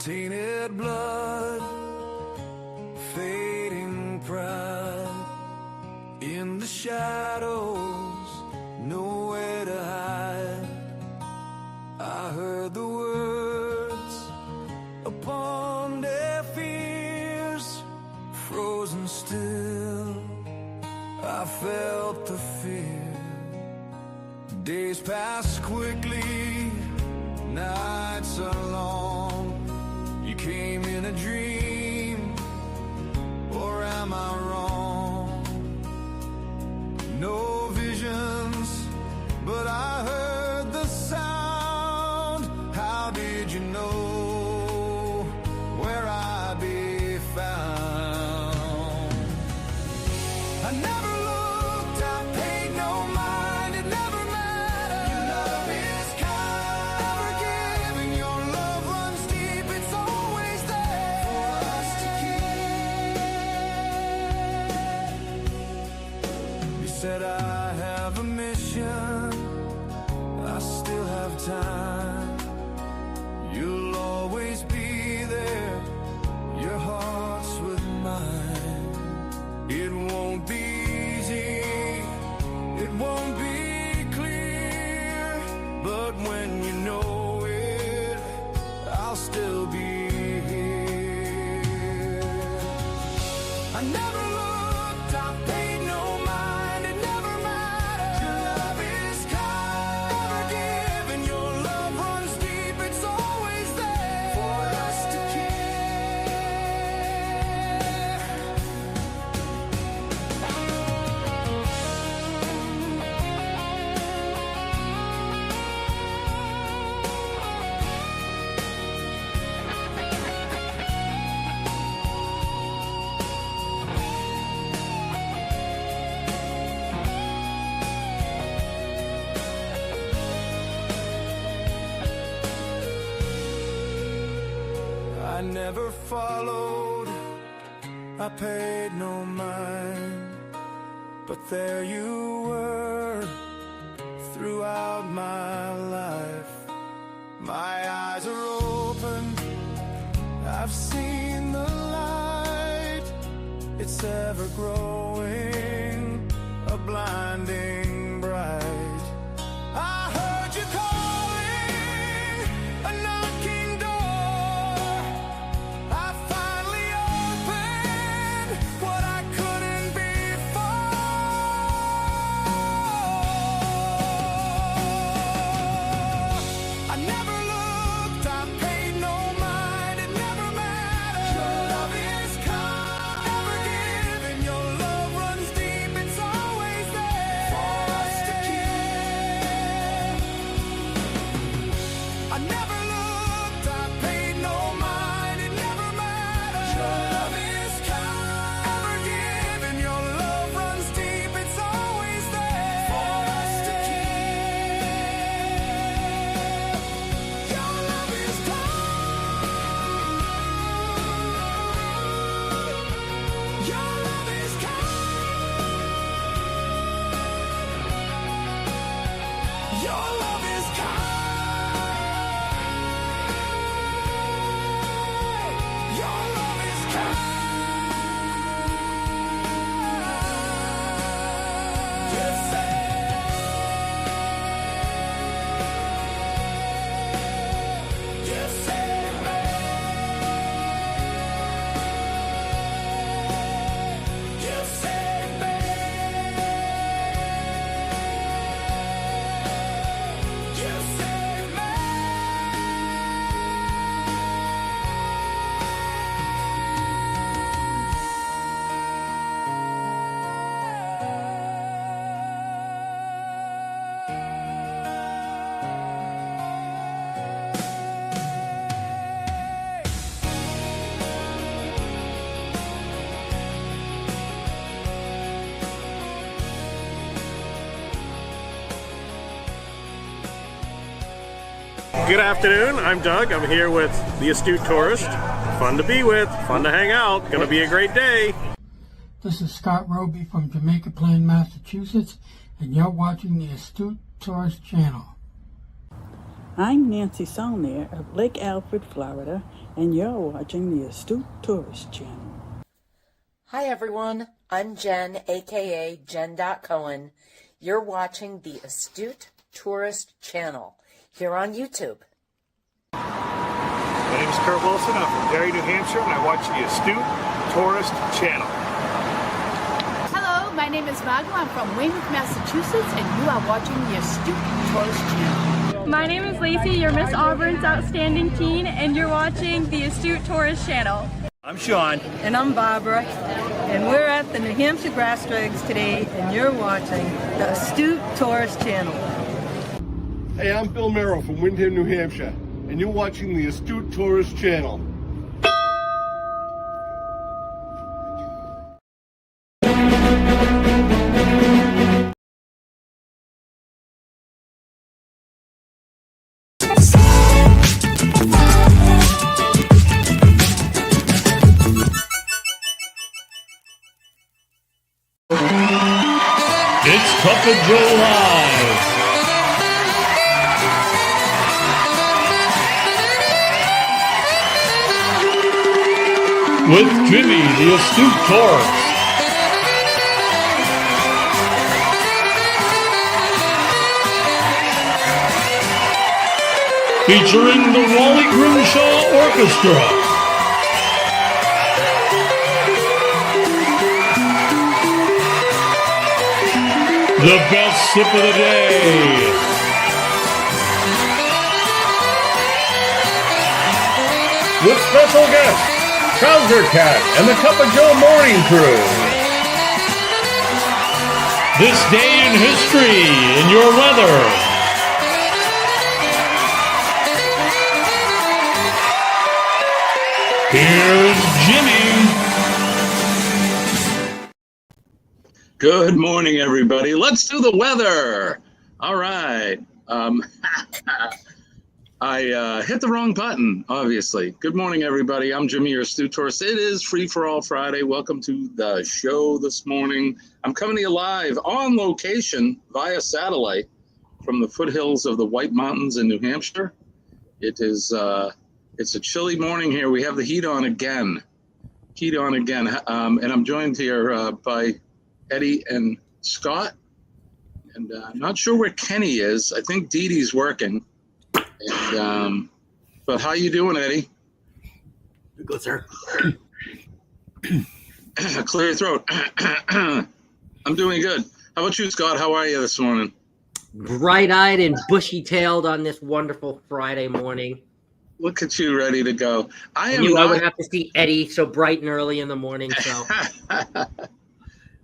Tainted blood, fading pride, in the shadows, nowhere to hide. I heard the words upon deaf ears, frozen still. I felt the fear. Days pass quickly, nights are long. You came in a dream, or am I wrong? No visions, but I heard the sound. How did you know where I'd be found? I never looked, I paid no mind, it never mattered. Your love is kind, never giving. Your love runs deep, it's always there for us to keep. You said I have a mission, I still have time. You'll always be there, your heart's with mine. It won't be easy, it won't be clear, but when you know it, I'll still be here. I never looked, I paid no mind, it never mattered. Your love is kind, never giving. Your love runs deep, it's always there for us to keep. I never followed, I paid no mind, but there you were throughout my life. My eyes are open, I've seen the light. It's ever growing, a blinding bright. I heard you calling, a knocking door. I finally opened what I couldn't before. I never looked, I paid no mind, it never mattered. Your love is kind, never giving. Your love runs deep, it's always there for us to keep. I never looked, I paid no mind, it never mattered. Your love is kind, ever giving. Your love runs deep, it's always there for us to keep. Your love is kind. Your love is kind. Your love is kind. Your love is kind. You saved me. You saved me. You saved me. Good afternoon, I'm Doug. I'm here with the Astute Tourist. Fun to be with, fun to hang out, gonna be a great day. This is Scott Roby from Jamaica Plain, Massachusetts, and you're watching the Astute Tourist channel. I'm Nancy Saulnier of Lake Alfred, Florida, and you're watching the Astute Tourist Channel. Hi everyone, I'm Jen, aka Jen.Cohen. You're watching the Astute Tourist Channel here on YouTube. My name is Kurt Wilson. I'm from Derry, New Hampshire, and I watch the Astute Tourist Channel. Hello, my name is Margo. I'm from Weymouth, Massachusetts, and you are watching the Astute Tourist Channel. My name is Lacey, you're Miss Auburn's Outstanding Teen, and you're watching the Astute Tourist Channel. I'm Sean. And I'm Barbara, and we're at the New Hampshire Grass Drags today, and you're watching the Astute Tourist Channel. Hey, I'm Bill Merrill from Windham, New Hampshire, and you're watching the Astute Tourist Channel. It's Cup of Joe Live. With Jimmy, the Astute Tourist. Featuring the Wally Grimshaw Orchestra. The best sip of the day. With special guests, Trouser Cat and the Cup of Joe Morning Crew. This day in history in your weather. Here's Jimmy. Good morning, everybody. Let's do the weather. All right. I hit the wrong button, obviously. Good morning, everybody. I'm Jimmy, your Astute Tourist. It is Free for All Friday. Welcome to the show this morning. I'm coming to you live on location via satellite from the foothills of the White Mountains in New Hampshire. It's a chilly morning here. We have the heat on again. And I'm joined here by Eddie and Scott, and I'm not sure where Kenny is. I think Dee Dee's working. And but how you doing, Eddie? Good, sir. Clear your throat. I'm doing good. How about you, Scott? How are you this morning? Bright-eyed and bushy-tailed on this wonderful Friday morning. Look at you, ready to go. I would have to see Eddie so bright and early in the morning. So.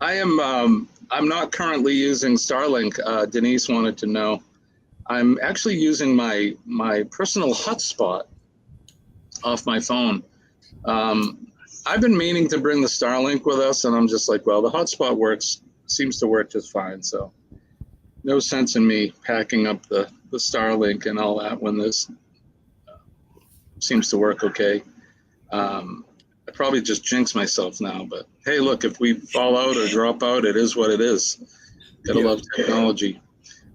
I'm not currently using Starlink. Denise wanted to know. I'm actually using my personal hotspot off my phone. I've been meaning to bring the Starlink with us, and I'm just like, well, the hotspot seems to work just fine. So no sense in me packing up the Starlink and all that when this seems to work okay. I probably just jinx myself now, but hey, look, if we fall out or drop out, it is what it is. Gotta love technology.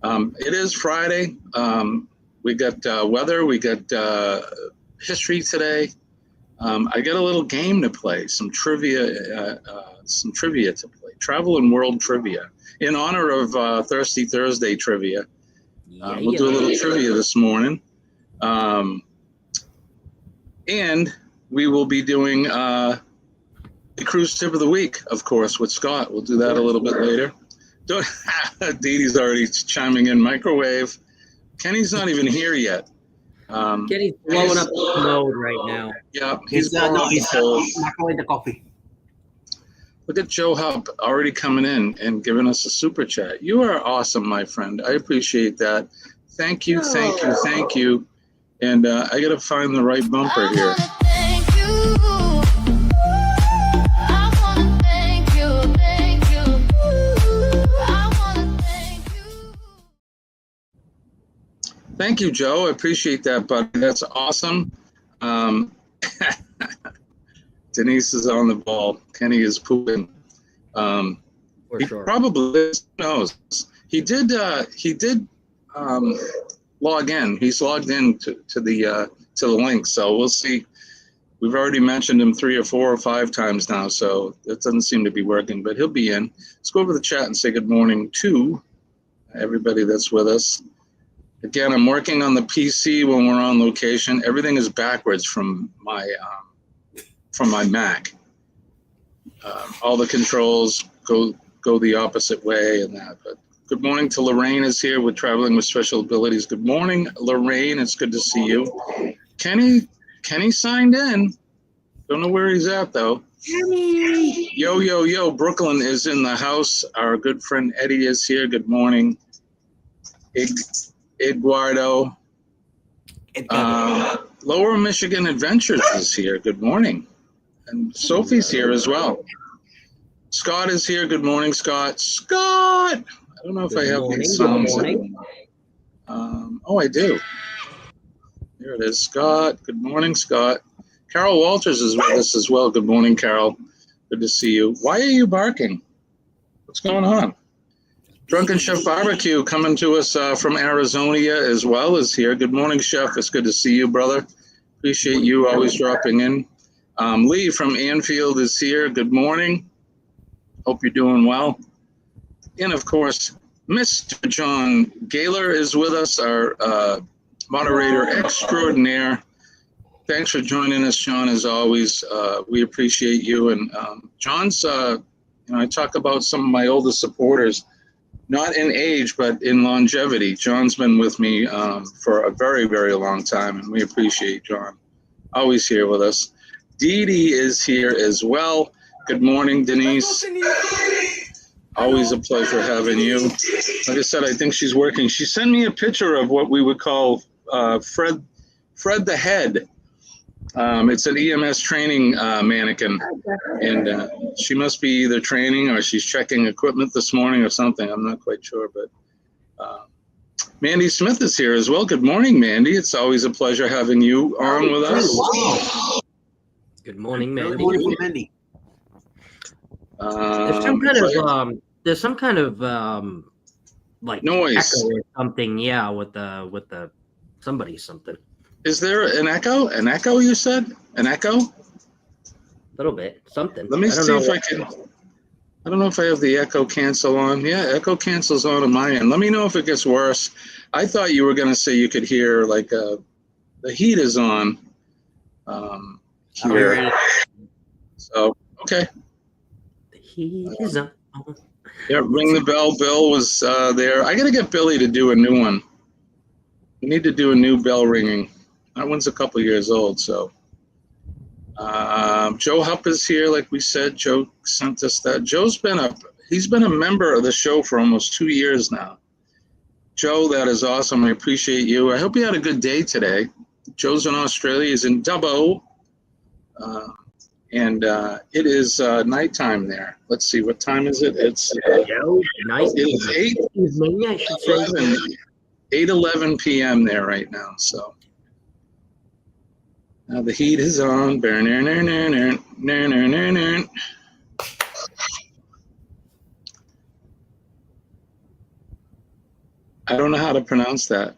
It is Friday. We got weather. We got history today. I got a little game to play, some trivia to play. Travel and world trivia in honor of Thirsty Thursday trivia. We'll do a little trivia this morning, and we will be doing the cruise tip of the week, of course, with Scott. We'll do that a little bit later. Dee Dee's already chiming in. Microwave. Kenny's not even here yet. Kenny's blowing up the mode right now. Yeah, he's not going to coffee. Look at Joe Hub already coming in and giving us a super chat. You are awesome, my friend. I appreciate that. Thank you. And I got to find the right bumper here. Thank you, Joe. I appreciate that, buddy. That's awesome. Denise is on the ball. Kenny is pooping. He probably knows. He did log in. He's logged in to the link, so we'll see. We've already mentioned him 3 or 4 or 5 times now, so it doesn't seem to be working, but he'll be in. Let's go over the chat and say good morning to everybody that's with us. Again, I'm working on the PC when we're on location. Everything is backwards from my Mac. All the controls go the opposite way and that. But good morning to Lorraine is here with Traveling with Special Abilities. Good morning, Lorraine. It's good to see you. Kenny signed in. Don't know where he's at though. Kenny! Yo. Brooklyn is in the house. Our good friend Eddie is here. Good morning. Eduardo. Lower Michigan Adventures is here. Good morning. And Sophie's here as well. Scott is here. Good morning, Scott. Scott! I don't know if I have these sounds. Oh, I do. There it is. Scott. Good morning, Scott. Carol Walters is with us as well. Good morning, Carol. Good to see you. Why are you barking? What's going on? Drunken Chef Barbecue coming to us from Arizona as well is here. Good morning, Chef. It's good to see you, brother. Appreciate you always dropping in. Lee from Anfield is here. Good morning. Hope you're doing well. And, of course, Mr. John Gaylor is with us, our moderator extraordinaire. Thanks for joining us, John, as always. We appreciate you. And John's, I talk about some of my oldest supporters, not in age, but in longevity. John's been with me for a very, very long time, and we appreciate John. Always here with us. Dee Dee is here as well. Good morning, Denise. Always a pleasure having you. Like I said, I think she's working. She sent me a picture of what we would call Fred the Head. It's an EMS training mannequin, and she must be either training or she's checking equipment this morning or something. I'm not quite sure, but Mandy Smith is here as well. Good morning, Mandy. It's always a pleasure having you on with us. Wow. Good morning, Mandy. Good morning, Mandy. There's some kind of like noise echo or something. Yeah, with the something. Is there an echo? An echo, you said? An echo? A little bit. Something. Let me see if I can. I don't know if I have the echo cancel on. Yeah, echo cancel's on my end. Let me know if it gets worse. I thought you were going to say you could hear like the heat is on here. So, okay. The heat is on. Yeah, ring the bell. Bill was there. I got to get Billy to do a new one. We need to do a new bell ringing. That one's a couple years old, so. Joe Hupp is here, like we said. Joe sent us that. He's been a member of the show for almost 2 years now. Joe, that is awesome. I appreciate you. I hope you had a good day today. Joe's in Australia. He's in Dubbo. And it is nighttime there. Let's see, what time is it? It's nice. It is 8:11 p.m. there right now. So now the heat is on. I don't know how to pronounce that.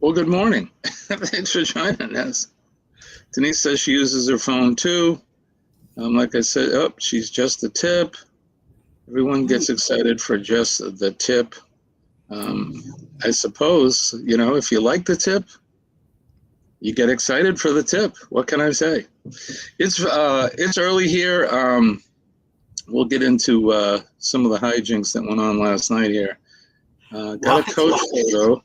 Well, good morning. Thanks for joining us. Denise says she uses her phone too. Like I said, she's just a tip. Everyone gets excited for just the tip. I suppose, if you like the tip, you get excited for the tip. What can I say? It's early here. We'll get into some of the hijinks that went on last night here. Got a coach photo.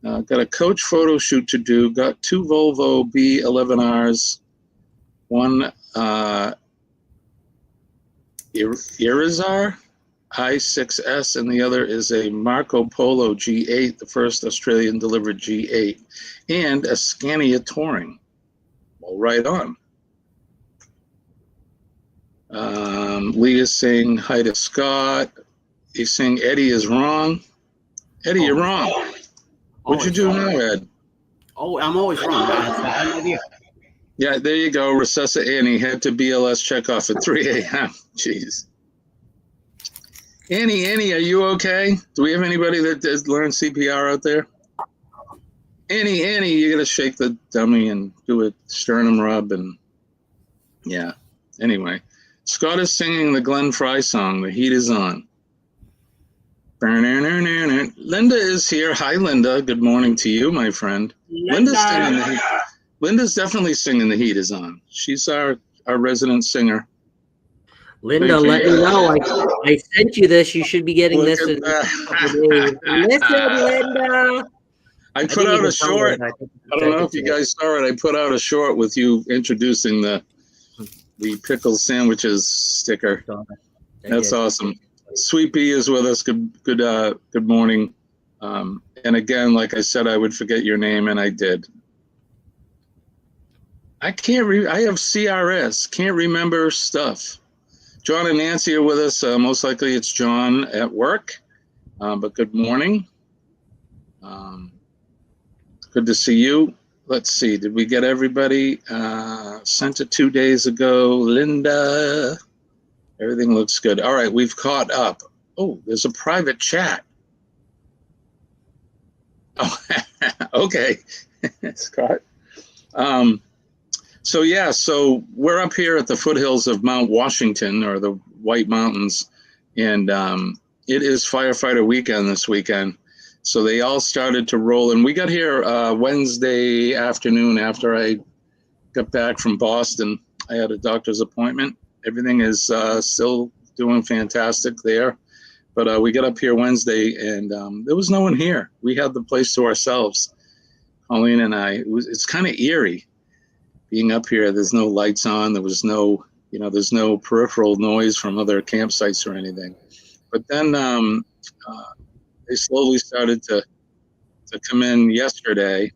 Got a coach photo shoot to do. Got 2 Volvo B11Rs, one Irizar I6S, and the other is a Marco Polo G8, the first Australian delivered G8, and a Scania Touring. Well, right on. Lee is saying hi to Scott. He's saying Eddie is wrong. Eddie, you're wrong. What'd you do now, Ed? Oh, I'm always wrong. I have no idea. Yeah, there you go. Recessa Annie had to BLS checkoff at 3 a.m. Jeez. Annie, are you okay? Do we have anybody that does learn CPR out there? Annie, you gotta shake the dummy and do a sternum rub and yeah. Anyway, Scott is singing the Glenn Fry song, The Heat Is On. Linda is here. Hi, Linda. Good morning to you, my friend. Linda's singing the heat. Linda's definitely singing The Heat Is On. She's our resident singer. Linda, let me know. I sent you this. You should be getting this in a couple days. Listen, Linda. I put out a short. I don't know if you guys saw it. I put out a short with you introducing the pickle sandwiches sticker. That's awesome. Sweet Pea is with us. Good morning. And again, like I said, I would forget your name, and I did. I can't. I have CRS. Can't remember stuff. John and Nancy are with us. Most likely, it's John at work. But good morning. Good to see you. Let's see. Did we get everybody? Sent it 2 days ago. Linda. Everything looks good. All right, we've caught up. Oh, there's a private chat. Oh, okay, Scott. So we're up here at the foothills of Mount Washington, or the White Mountains, and it is firefighter weekend this weekend. So they all started to roll, and we got here Wednesday afternoon after I got back from Boston. I had a doctor's appointment. Everything is still doing fantastic there. But we got up here Wednesday, and there was no one here. We had the place to ourselves, Colleen and I. It's kind of eerie being up here. There's no lights on. There was no, there's no peripheral noise from other campsites or anything. But then they slowly started to come in yesterday,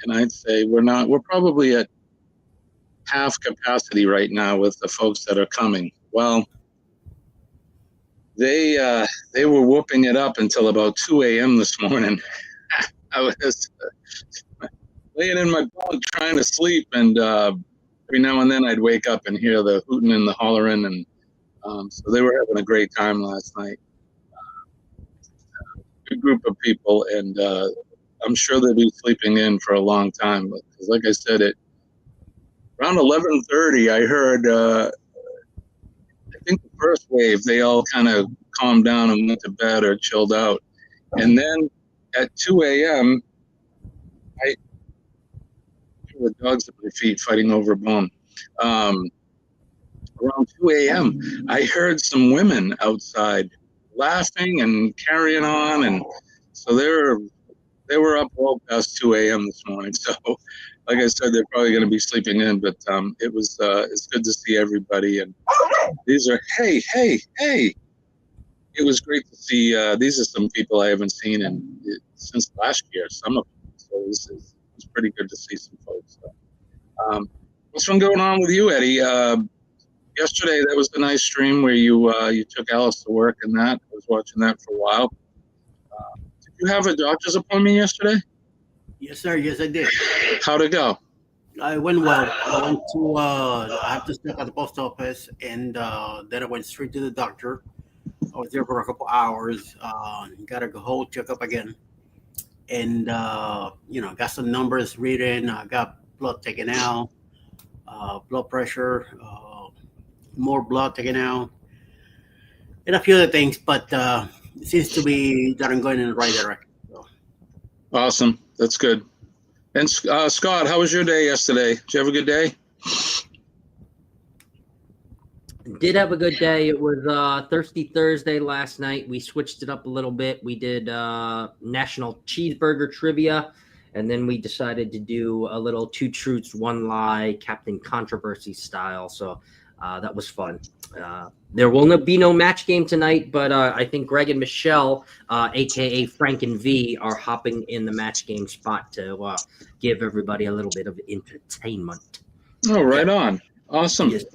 and I'd say we're probably at half capacity right now with the folks that are coming. Well, they were whooping it up until about 2 a.m. this morning. I was laying in my bunk trying to sleep, and every now and then I'd wake up and hear the hooting and the hollering, and so they were having a great time last night. Good group of people, and I'm sure they'll be sleeping in for a long time. Because, like I said, around 11:30, I heard. I think the first wave, they all kind of calmed down and went to bed or chilled out, and then at 2 a.m., I hear the dogs at my feet fighting over a bone. Around 2 a.m., I heard some women outside laughing and carrying on, and so they were up well past 2 a.m. this morning. So, like I said, they're probably going to be sleeping in, but it's good to see everybody. And these are hey. It was great to see. These are some people I haven't seen since last year. Some of them, so it's pretty good to see some folks. So, what's been going on with you, Eddie? Yesterday, that was a nice stream where you took Alice to work, and that I was watching that for a while. Did you have a doctor's appointment yesterday? Yes, sir. Yes, I did. How'd it go? It went well. I went to I have to stop at the post office, and then I went straight to the doctor. I was there for a couple hours. Got a whole checkup again, and got some numbers reading. I got blood taken out, blood pressure, more blood taken out, and a few other things. But it seems to be that I'm going in the right direction. So. Awesome. That's good. And Scott, how was your day yesterday? Did you have a good day? Did have a good day. It was Thirsty Thursday last night. We switched it up a little bit. We did National Cheeseburger Trivia, and then we decided to do a little Two Truths, One Lie, Captain Controversy style. So that was fun. There will be no match game tonight, but I think Greg and Michelle, a.k.a. Frank and V, are hopping in the match game spot to give everybody a little bit of entertainment. Oh, right on. Awesome. Yes.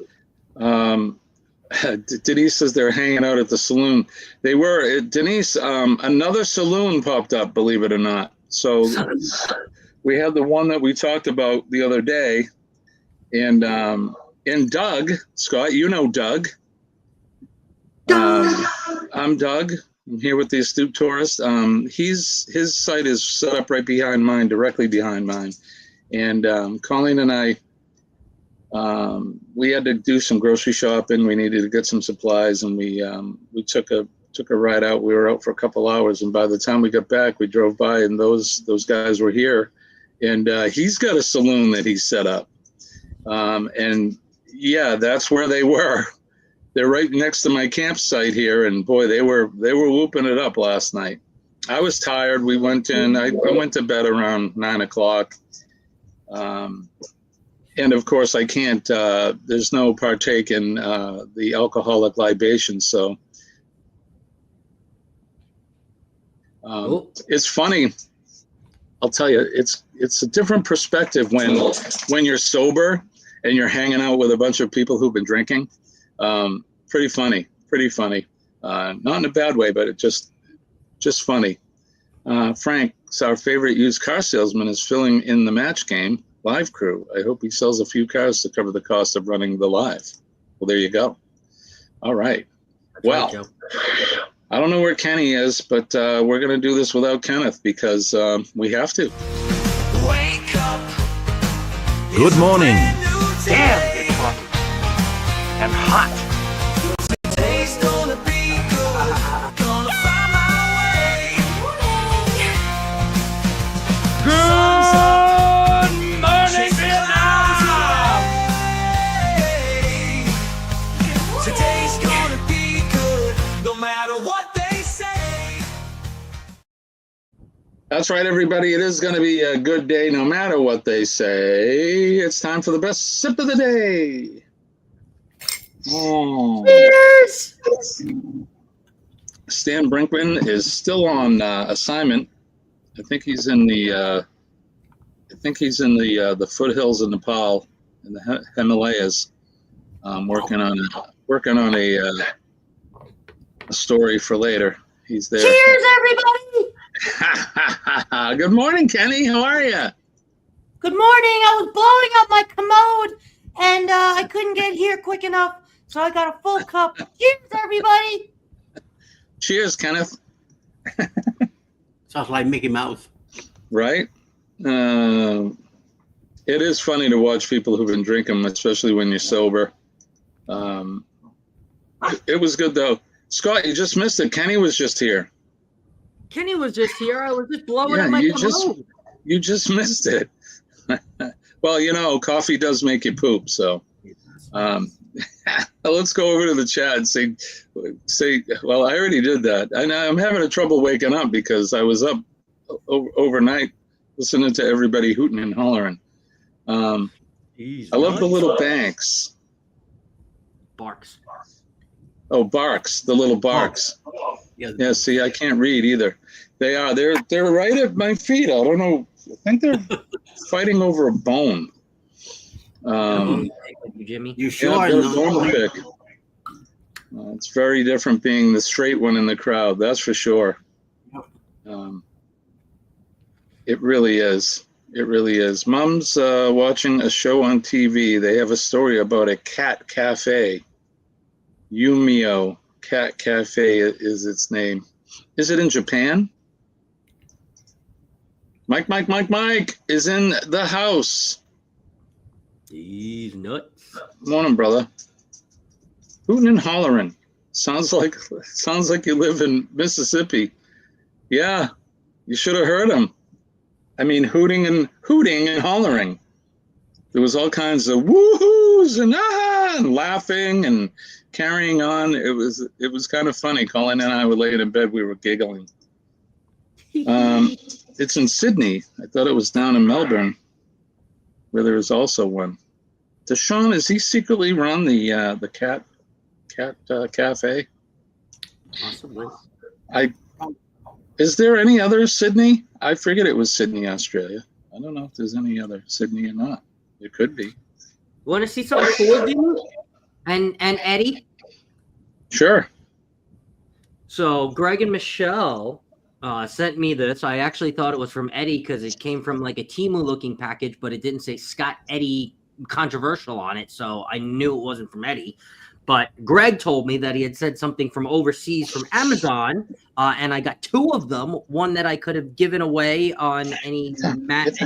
Denise says they're hanging out at the saloon. They were. Denise, another saloon popped up, believe it or not. So we had the one that we talked about the other day, and Doug, Scott, you know Doug. I'm Doug. I'm here with the Astute Tourist. His site is set up right behind mine, directly behind mine. And Colleen and I, we had to do some grocery shopping. We needed to get some supplies, and we took a ride out. We were out for a couple hours, and by the time we got back, we drove by, and those guys were here. And he's got a saloon that he set up. And yeah, that's where they were. They're right next to my campsite here, and boy, they were whooping it up last night. I was tired. We went in. I went to bed around 9 o'clock. And of course, I can't. There's no partake in the alcoholic libation, so it's funny. I'll tell you, it's a different perspective when you're sober and you're hanging out with a bunch of people who've been drinking. Pretty funny. Not in a bad way, but it just funny. Frank, our favorite used car salesman, is filling in the match game live crew. I hope he sells a few cars to cover the cost of running the live. Well, there you go. All right. Well, I don't know where Kenny is, but we're going to do this without Kenneth because we have to. Wake up. Good morning. Damn, it's hot. And hot. Today's gonna be good. Gonna find my way. Good morning, Vietnam. Today's gonna be good. No matter what they say. That's right, everybody. It is going to be a good day no matter what they say. It's time for the best sip of the day. Oh. Cheers! Stan Brinkman is still on assignment. I think he's in the the foothills of Nepal, in the Himalayas, working on a story for later. He's there. Cheers, everybody! Good morning, Kenny. How are you? Good morning. I was blowing up my commode, and I couldn't get here quick enough, so I got a full cup. Cheers, everybody! Cheers, Kenneth. Sounds like Mickey Mouse. Right? It is funny to watch people who've been drinking, especially when you're sober. It was good, though. Scott, you just missed it. Kenny was just here. Kenny was just here. I was just blowing up my commode. You just missed it. Well, coffee does make you poop, so let's go over to the chat and say, well, I already did that. I'm having a trouble waking up because I was up overnight listening to everybody hooting and hollering. I love the little banks. Barks. Oh, barks, the little barks. Yeah, see, I can't read either. They're right at my feet. I don't know. I think they're fighting over a bone. Jimmy. You sure? Yeah, they're a bone pick. It's very different being the straight one in the crowd. That's for sure. It really is. It really is. Mom's watching a show on TV. They have a story about a cat cafe. Yumio Cat Cafe is its name. Is it in Japan? Mike is in the house. He's nuts. Morning, brother. Hooting and hollering. Sounds like you live in Mississippi. Yeah, you should have heard him. I mean, hooting and hollering. There was all kinds of woohoos and and laughing and carrying on. It was kind of funny. Colin and I were laying in bed. We were giggling. It's in Sydney. I thought it was down in Melbourne, where there is also one. Does Sean, is he secretly run the cat cafe? Possibly. Is there any other Sydney? I figured it was Sydney, Australia. I don't know if there's any other Sydney or not. It could be. Want to see something cool, dude? And Eddie? Sure. So Greg and Michelle sent me this. I actually thought it was from Eddie because it came from like a Temu-looking package, but it didn't say Scott Eddie controversial on it, so I knew it wasn't from Eddie. But Greg told me that he had said something from overseas from Amazon, and I got 2 of them. One that I could have given away on any match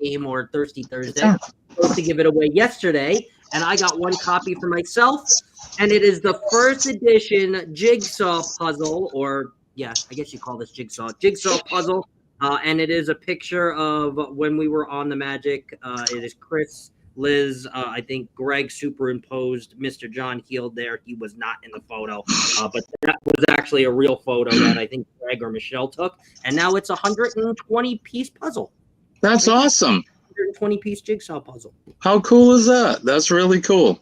game or Thirsty Thursday. I was supposed to give it away yesterday, and I got 1 copy for myself. And it is the first edition jigsaw puzzle, or yeah, I guess you call this jigsaw puzzle. And it is a picture of when we were on the Magic. It is Chris, Liz, I think Greg superimposed Mr. John Heald there. He was not in the photo, but that was actually a real photo that I think Greg or Michelle took. And now it's a 120-piece puzzle. That's awesome. 120-piece jigsaw puzzle. How cool is that? That's really cool.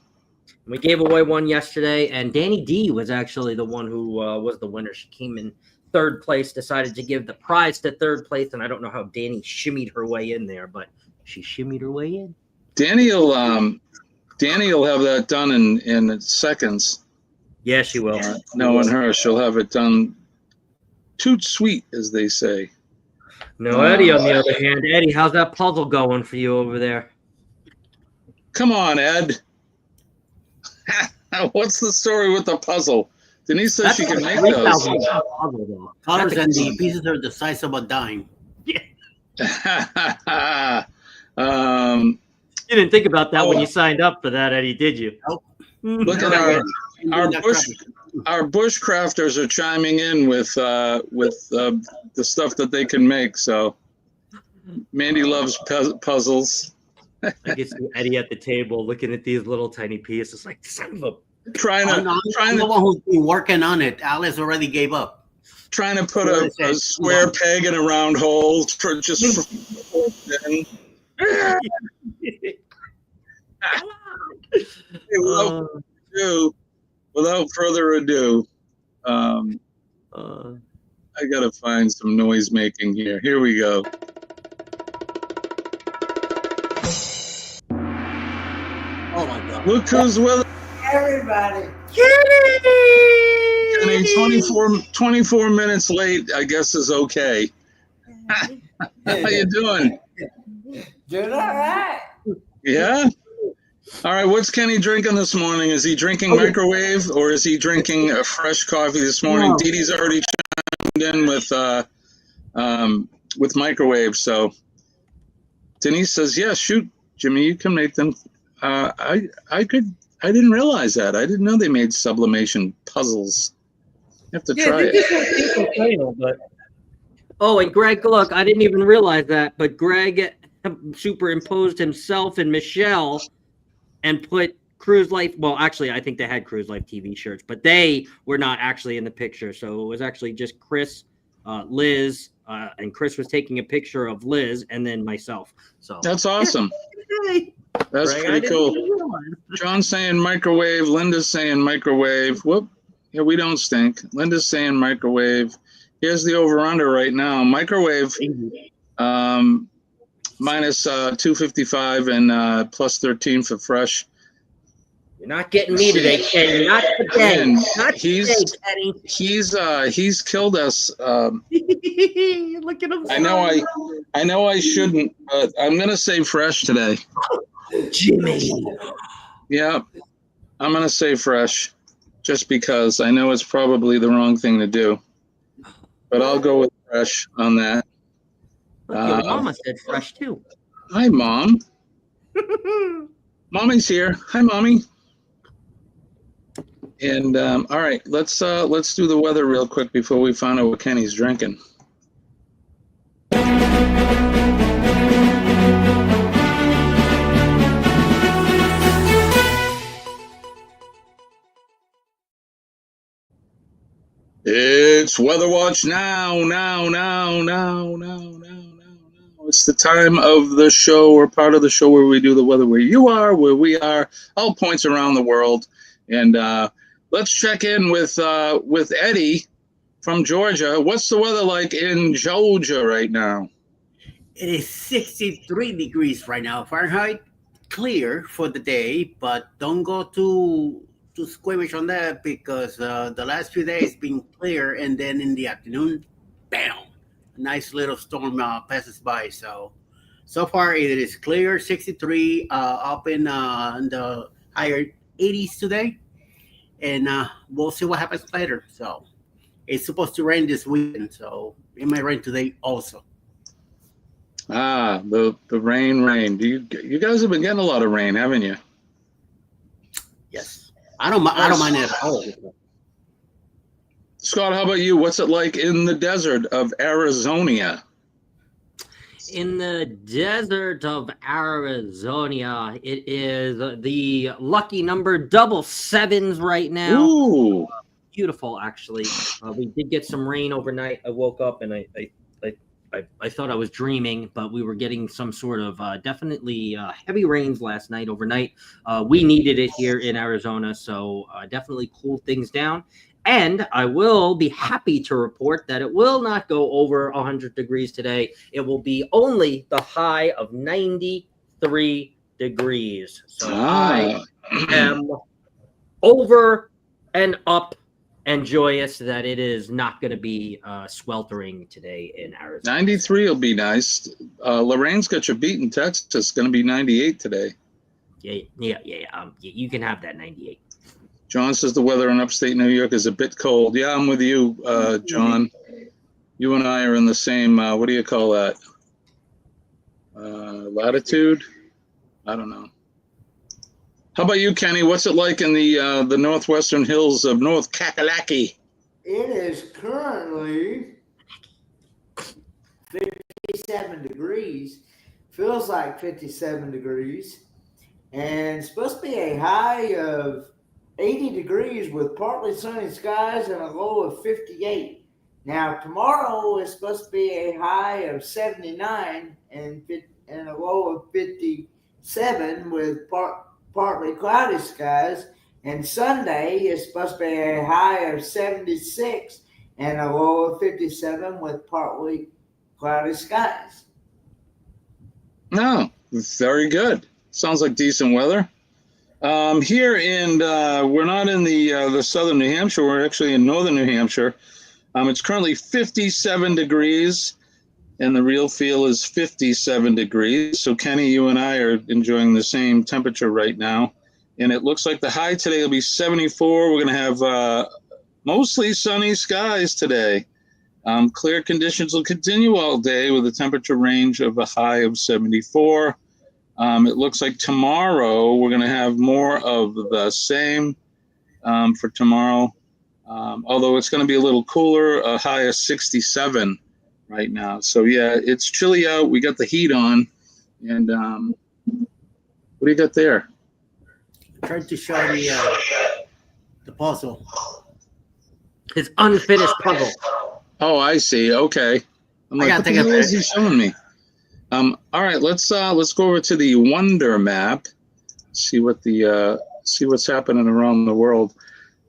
We gave away one yesterday, and Danny D was actually the one who was the winner. She came in 3rd place, decided to give the prize to 3rd place, and I don't know how Danny shimmied her way in there, but she shimmied her way in. Danny will have that done in seconds. Yeah, she will. Knowing her, she'll have it done toot sweet, as they say. No, Eddie, on the other hand, Eddie, how's that puzzle going for you over there? Come on, Ed. What's the story with the puzzle? Denise says she can make those. Colors and the pieces are the size of a dime. Yeah. You didn't think about that when you signed up for that, Eddie, did you? Nope. Look at our bushcrafters are chiming in with the stuff that they can make. So Mandy loves puzzles. I can see Eddie at the table looking at these little tiny pieces, like son of a. Trying to the one who's been working on it. Alice already gave up. Trying to put a square peg in a round hole for just. Without further ado, I gotta find some noise making here. Here we go. Oh my God! Look who's with everybody. Kenny, 24 minutes late, I guess is okay. How you doing? Doing all right. Yeah? All right, what's Kenny drinking this morning? Is he drinking microwave or is he drinking a fresh coffee this morning? Dee Dee's already chimed in with microwave, so Denise says, yeah, shoot, Jimmy, you can make them. I didn't realize that. I didn't know they made sublimation puzzles. You have to try it. Oh, and Greg, look, I didn't even realize that, but Greg superimposed himself and Michelle and put Cruise Life. Well, actually, I think they had Cruise Life TV shirts, but they were not actually in the picture. So it was actually just Chris, Liz, and Chris was taking a picture of Liz and then myself. So that's awesome. That's Greg, pretty cool. John's saying microwave. Linda's saying microwave. Whoop. Yeah, we don't stink. Linda's saying microwave. Here's the over-under right now. Microwave minus 255 and plus 13 for fresh. You're not getting me today, Kenny. Not today. Not today, Kenny. He's killed us. Look at him. I know I shouldn't, but I'm gonna say fresh today. Jimmy. Yeah, I'm gonna say fresh, just because I know it's probably the wrong thing to do, but I'll go with fresh on that. Okay, Mama said fresh too. Hi, Mom. Mommy's here. Hi, Mommy. And all right, let's do the weather real quick before we find out what Kenny's drinking. It's Weather Watch now. It's the time of the show, or part of the show, where we do the weather where you are, where we are, all points around the world. And let's check in with Eddie from Georgia. What's the weather like in Georgia right now? It is 63 degrees right now, Fahrenheit. Clear for the day, but don't go too squeamish on that, because the last few days been clear, and then in the afternoon, bam, a nice little storm passes by. So far it is clear, 63, up in the higher 80s today. and we'll see what happens later. So it's supposed to rain this weekend, so it might rain today also. Ah, the rain. You guys have been getting a lot of rain, haven't you? Yes, I don't mind it at all. Scott, how about you? What's it like in the desert of Arizona? In the desert of Arizona, it is the lucky number double sevens right now. Ooh. Beautiful, actually. We did get some rain overnight. I woke up and I thought I was dreaming, but we were getting some sort of definitely heavy rains last night overnight. We needed it here in Arizona, so definitely cooled things down. And I will be happy to report that it will not go over 100 degrees today. It will be only the high of 93 degrees. So I am over and up and joyous that it is not going to be sweltering today in Arizona. 93 will be nice. Lorraine's got you beat in Texas. It's going to be 98 today. Yeah. You can have that 98. John says the weather in upstate New York is a bit cold. Yeah, I'm with you, John. You and I are in the same, what do you call that? Latitude? I don't know. How about you, Kenny? What's it like in the northwestern hills of North Kakalaki? It is currently 57 degrees. Feels like 57 degrees. And it's supposed to be a high of 80 degrees with partly sunny skies and a low of 58. Now, tomorrow is supposed to be a high of 79 and a low of 57 with partly cloudy skies. And Sunday is supposed to be a high of 76 and a low of 57 with partly cloudy skies. Oh, very good. Sounds like decent weather. Here we're not in the southern New Hampshire. We're actually in northern New Hampshire. It's currently 57 degrees, and the real feel is 57 degrees. So, Kenny, you and I are enjoying the same temperature right now. And it looks like the high today will be 74. We're going to have mostly sunny skies today. Clear conditions will continue all day with a temperature range of a high of 74. It looks like tomorrow we're going to have more of the same for tomorrow, although it's going to be a little cooler, a high of 67 right now. So, yeah, it's chilly out. We got the heat on. And what do you got there? Trying to show the puzzle. His unfinished puzzle. Oh, I see. Okay. I'm like, what the hell is he showing me? All right, let's go over to the Wonder Map. See what's happening around the world.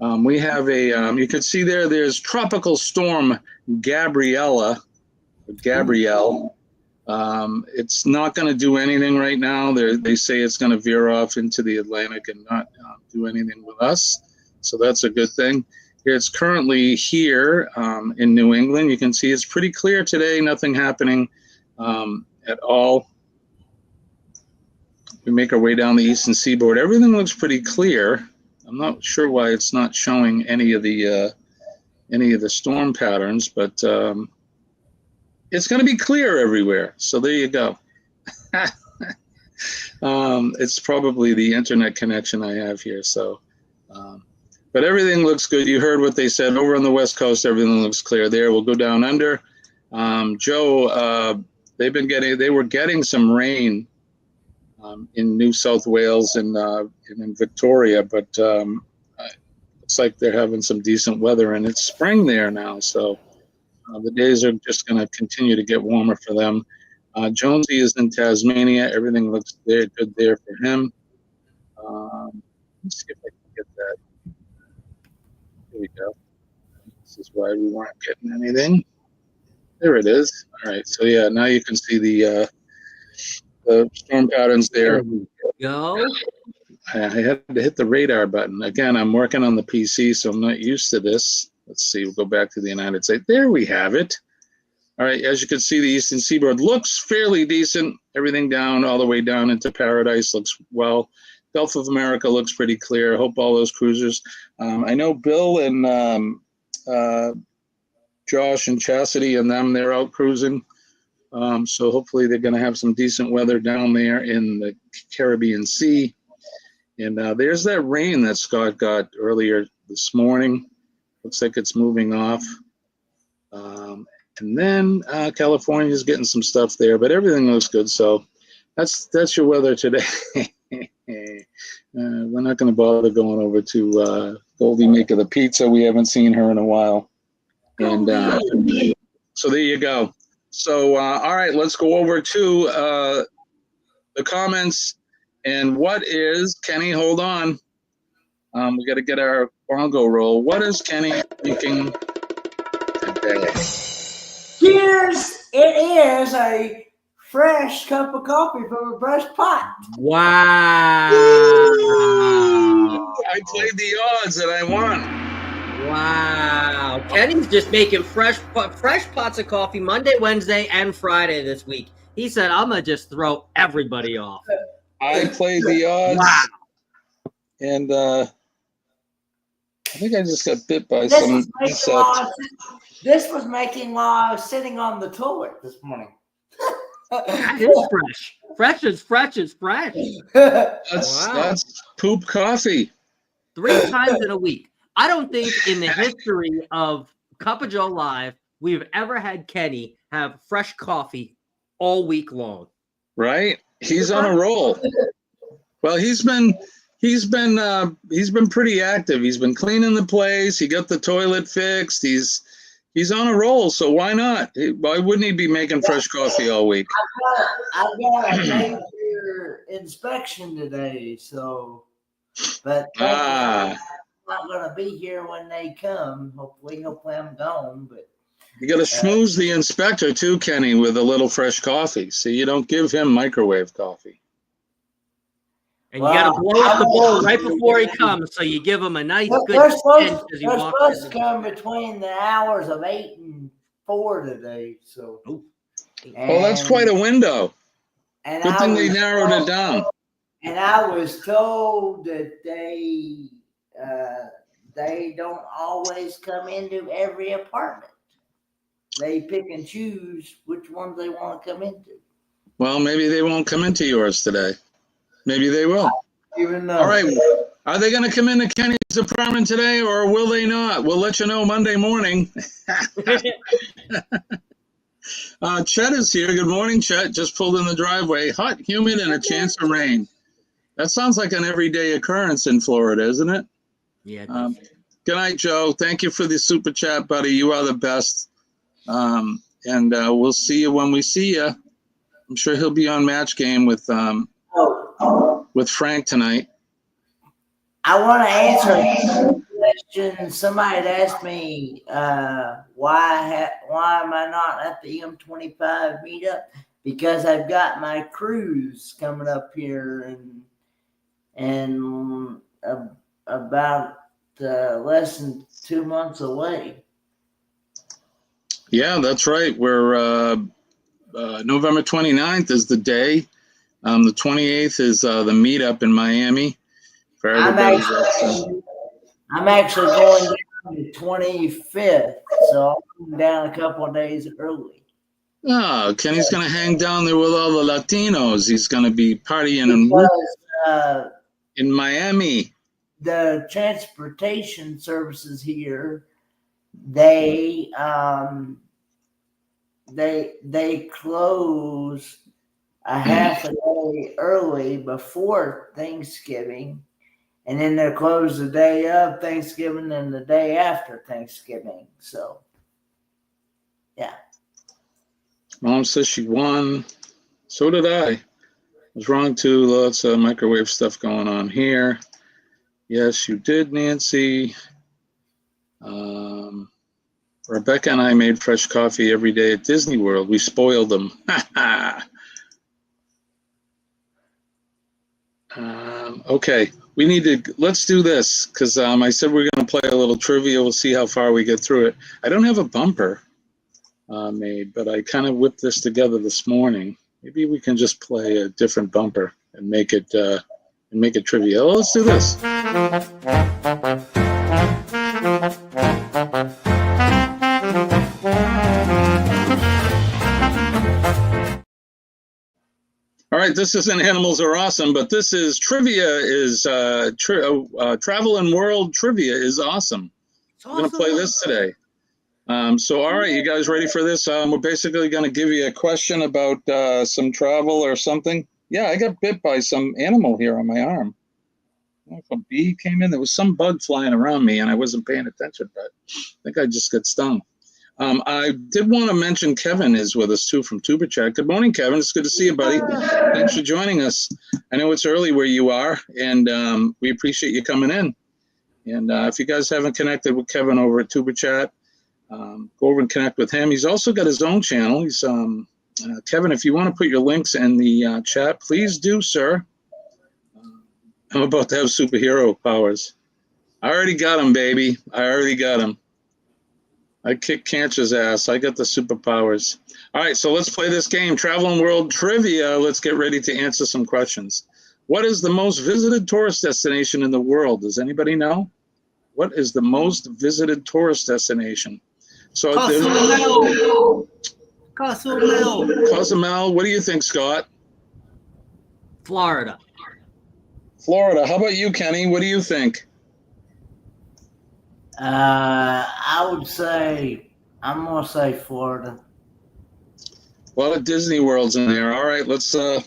We have you can see there's Tropical Storm Gabrielle. It's not going to do anything right now. They say it's going to veer off into the Atlantic and not do anything with us. So that's a good thing. It's currently here in New England. You can see it's pretty clear today. Nothing happening at all. We make our way down the eastern seaboard. Everything looks pretty clear. I'm not sure why it's not showing any of the storm patterns, but it's going to be clear everywhere. So there you go. It's probably the internet connection I have here. So, but everything looks good. You heard what they said over on the West Coast. Everything looks clear there. We'll go down under. Joe, they were getting some rain in New South Wales and in Victoria, but looks like they're having some decent weather, and it's spring there now. So the days are just going to continue to get warmer for them. Jonesy is in Tasmania. Everything looks good there for him. Let's see if I can get that. Here we go. This is why we weren't getting anything. There it is. All right. So yeah, now you can see the storm patterns there. Go. I had to hit the radar button. Again, I'm working on the PC, so I'm not used to this. Let's see. We'll go back to the United States. There we have it. All right. As you can see, the eastern seaboard looks fairly decent. Everything down, all the way down into Paradise looks well. Gulf of America looks pretty clear. Hope all those cruisers. I know Bill and Josh and Chastity and them, they're out cruising. So hopefully they're going to have some decent weather down there in the Caribbean Sea. And there's that rain that Scott got earlier this morning. Looks like it's moving off. And then California's getting some stuff there, but everything looks good. So that's your weather today. We're not going to bother going over to Goldie making the pizza. We haven't seen her in a while. And so there you go. So, all right, let's go over to the comments. And what is, Kenny, hold on. We got to get our bongo roll. What is Kenny making today? Cheers! It is a fresh cup of coffee from a fresh pot. Wow. I played the odds and I won. Wow. Kenny's just making fresh pots of coffee Monday, Wednesday, and Friday this week. He said, I'm going to just throw everybody off. I played the odds. Wow. And I think I just got bit by some insect. This was making while I was sitting on the toilet this morning. That is fresh. Fresh is fresh is fresh. That's poop coffee. 3 times in a week. I don't think in the history of Cup of Joe Live we've ever had Kenny have fresh coffee all week long. Right? He's on a roll. Well, he's been pretty active. He's been cleaning the place. He got the toilet fixed. He's on a roll. So why not? Why wouldn't he be making fresh coffee all week? I've got a major inspection today, so but I'm not gonna be here when they come. Hopefully I'm gone, but you got to schmooze the inspector too, Kenny, with a little fresh coffee. So you don't give him microwave coffee. And you got to blow up the bowl right before he comes, so you give him a nice good stench as he walks in. They're supposed to come between the hours of 8 and 4 today. So, well, that's quite a window. And good thing they narrowed it down. And I was told that they don't always come into every apartment. They pick and choose which ones they want to come into. Well, maybe they won't come into yours today. Maybe they will. Even though. All right. Are they going to come into Kenny's apartment today or will they not? We'll let you know Monday morning. Chet is here. Good morning, Chet. Just pulled in the driveway. Hot, humid, and a chance of rain. That sounds like an everyday occurrence in Florida, isn't it? Yeah. Good night, Joe. Thank you for the super chat, buddy. You are the best. And we'll see you when we see you. I'm sure he'll be on Match Game with Frank tonight. I want to answer a question. Somebody had asked me why am I not at the M25 meetup? Because I've got my cruise coming up here and about less than 2 months away. Yeah, that's right. We're November 29th is the day. The 28th is the meetup in Miami. For everybody. I'm actually going down the 25th, so I'll come down a couple of days early. Oh, Kenny's going to hang down there with all the Latinos. He's going to be partying in Miami. The transportation services here, they close a half a day early before Thanksgiving, and then they're closed the day of Thanksgiving and the day after Thanksgiving. So, yeah. Mom says she won. So did I. I was wrong too. Lots of microwave stuff going on here. Yes, you did, Nancy. Rebecca and I made fresh coffee every day at Disney World. We spoiled them. Okay, let's do this because I said we're going to play a little trivia. We'll see how far we get through it. I don't have a bumper made, but I kind of whipped this together this morning. Maybe we can just play a different bumper and make it and make it trivia. Well, let's do this. All right, this isn't Animals Are Awesome, but this is trivia is Travel and World Trivia is awesome. We're going to play this today. So, all right, you guys ready for this? We're basically going to give you a question about some travel or something. Yeah, I got bit by some animal here on my arm. I don't know if a bee came in. There was some bug flying around me, and I wasn't paying attention, but I think I just got stung. I did want to mention Kevin is with us, too, from Tuba Chat. Good morning, Kevin. It's good to see you, buddy. Thanks for joining us. I know it's early where you are, and we appreciate you coming in. And if you guys haven't connected with Kevin over at Tuba Chat, go over and connect with him. He's also got his own channel. He's Kevin, if you want to put your links in the chat, please do, sir. I'm about to have superhero powers. I already got him, baby. I already got him. I kicked cancer's ass. I got the superpowers. All right, so let's play this game, Travel and World Trivia. Let's get ready to answer some questions. What is the most visited tourist destination in the world? Does anybody know? What is the most visited tourist destination? So Cozumel. What do you think, Scott? Florida. Florida. How about you, Kenny? What do you think? I would say, I'm going to say Florida. A lot of Disney Worlds in there. All right, let's, now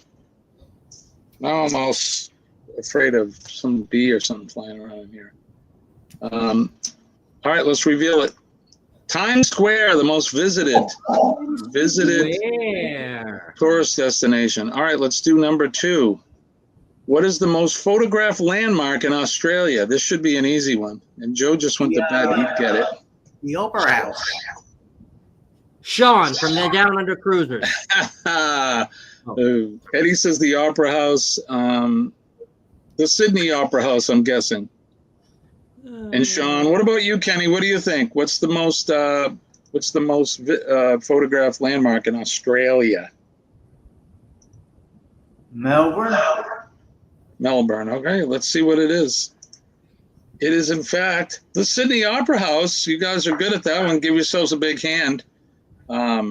I'm all afraid of some bee or something flying around here. All right, let's reveal it. Times Square, the most visited tourist destination. All right, let's do number 2. What is the most photographed landmark in Australia? This should be an easy one. And Joe just went to bed. He'd get it. The Opera House. Sean from the Down Under Cruisers. Eddie says the Opera House. The Sydney Opera House, I'm guessing. And Sean, what about you, Kenny? What do you think? What's the most photographed landmark in Australia? Melbourne. Okay, let's see what it is. It is, in fact, the Sydney Opera House. You guys are good at that one. Give yourselves a big hand. There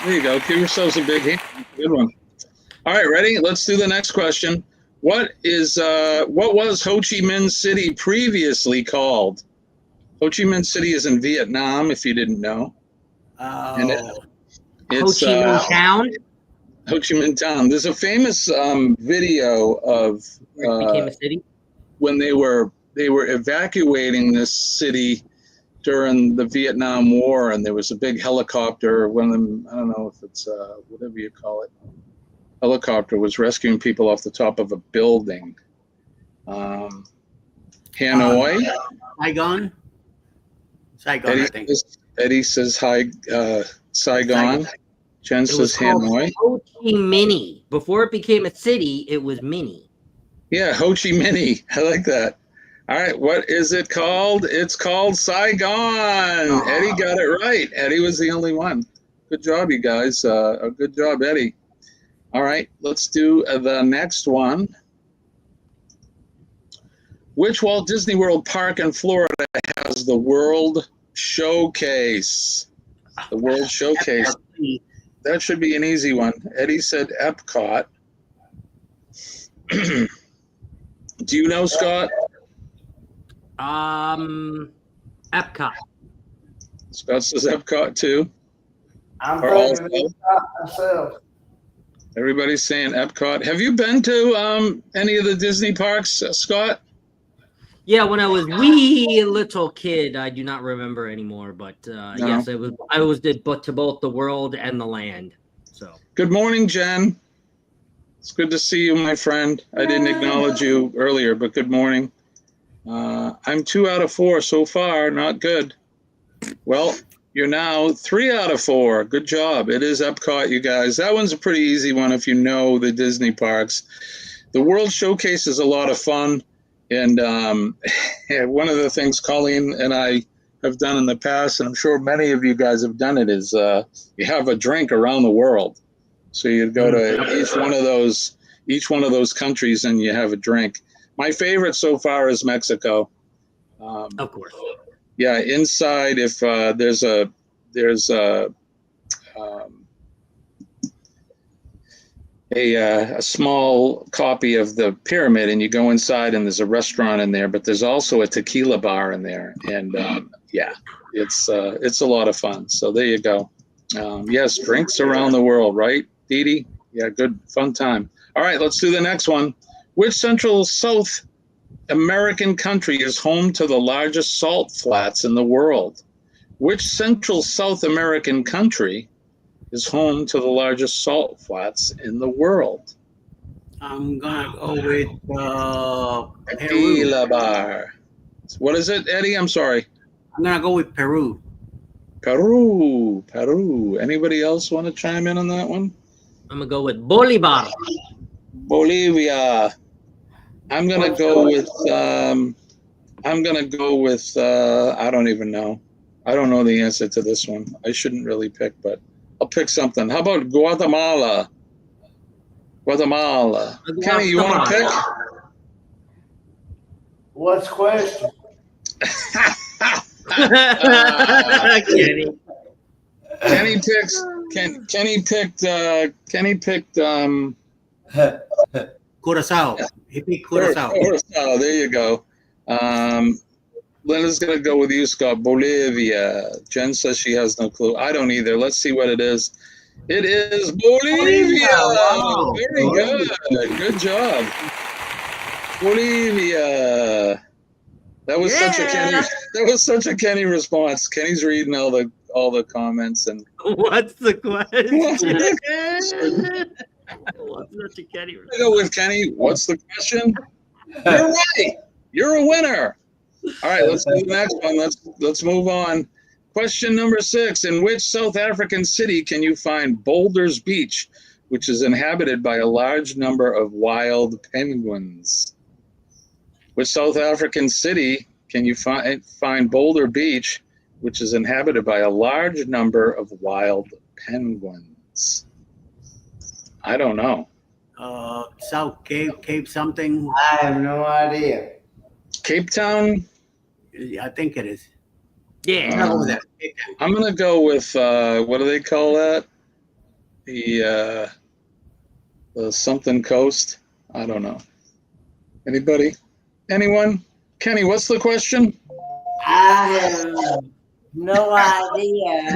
you go. Give yourselves a big hand. Good one. All right, ready? Let's do the next question. What was Ho Chi Minh City previously called? Ho Chi Minh City is in Vietnam, if you didn't know. And it's Ho Chi Minh Town? Ho Chi Minh Town. There's a famous video of it became a city? When they were evacuating this city during the Vietnam War, and there was a big helicopter. One of them, I don't know if it's whatever you call it, helicopter was rescuing people off the top of a building. Hanoi. Saigon. Eddie, I think. Eddie says hi. Saigon. Jen says Hanoi. Ho Chi Minh. Before it became a city, it was mini. Yeah, Ho Chi Minh. I like that. All right, what is it called? It's called Saigon. Eddie got it right. Eddie was the only one. Good job, you guys. Good job, Eddie. All right, let's do the next one. Which Walt Disney World park in Florida has the World Showcase? The World Showcase. That should be an easy one. Eddie said Epcot. Do you know, Scott? Epcot. Scott says Epcot too. I'm voting myself. Everybody's saying Epcot. Have you been to any of the Disney parks, Scott? Yeah, when I was wee little kid, I do not remember anymore. But yes, I was to both the world and the land. So good morning, Jen. It's good to see you, my friend. I didn't acknowledge you earlier, but good morning. I'm 2 out of 4 so far. Not good. Well, you're now 3 out of 4. Good job. It is Epcot, you guys. That one's a pretty easy one if you know the Disney parks. The World Showcase is a lot of fun. And one of the things Colleen and I have done in the past, and I'm sure many of you guys have done it, is you have a drink around the world. So you go to each one of those each one of those countries and you have a drink. My favorite so far is Mexico. Of course. Yeah, inside, if there's a small copy of the pyramid, and you go inside, and there's a restaurant in there, but there's also a tequila bar in there, and yeah, it's a lot of fun. So there you go. Yes, drinks around the world, right, Dee Dee? Yeah, good, fun time. All right, let's do the next one. Which Central South American country is home to the largest salt flats in the world? Which Central South American country is home to the largest salt flats in the world? I'm gonna go with Peru. Tequila bar. What is it, Eddie? I'm sorry. I'm gonna go with Peru. Peru. Anybody else want to chime in on that one? I'm gonna go with Bolivar. Bolivia. I'm gonna go with. I don't even know. I don't know the answer to this one. I shouldn't really pick, but I'll pick something. How about Guatemala? Kenny, you want to pick? What's the question? Kenny picked Curacao. He picked Curacao. Curacao, there you go. Linda's going to go with you, Scott. Bolivia. Jen says she has no clue. I don't either. Let's see what it is. It is Bolivia. Wow. Very good. Good job. Bolivia. That was such a Kenny response. Kenny's reading all the comments and what's the question? What's such a Kenny response? I go with Kenny. What's the question? You're right. You're a winner. All right, let's do the next one. Let's move on. Question number 6. In which South African city can you find Boulders Beach, which is inhabited by a large number of wild penguins? Which South African city can you find Boulder Beach, which is inhabited by a large number of wild penguins? I don't know. South Cape something. I have no idea. Cape Town? I think it is. Yeah. I'm going to go with, what do they call that? The something coast? I don't know. Anybody? Anyone? Kenny, what's the question? I have no idea.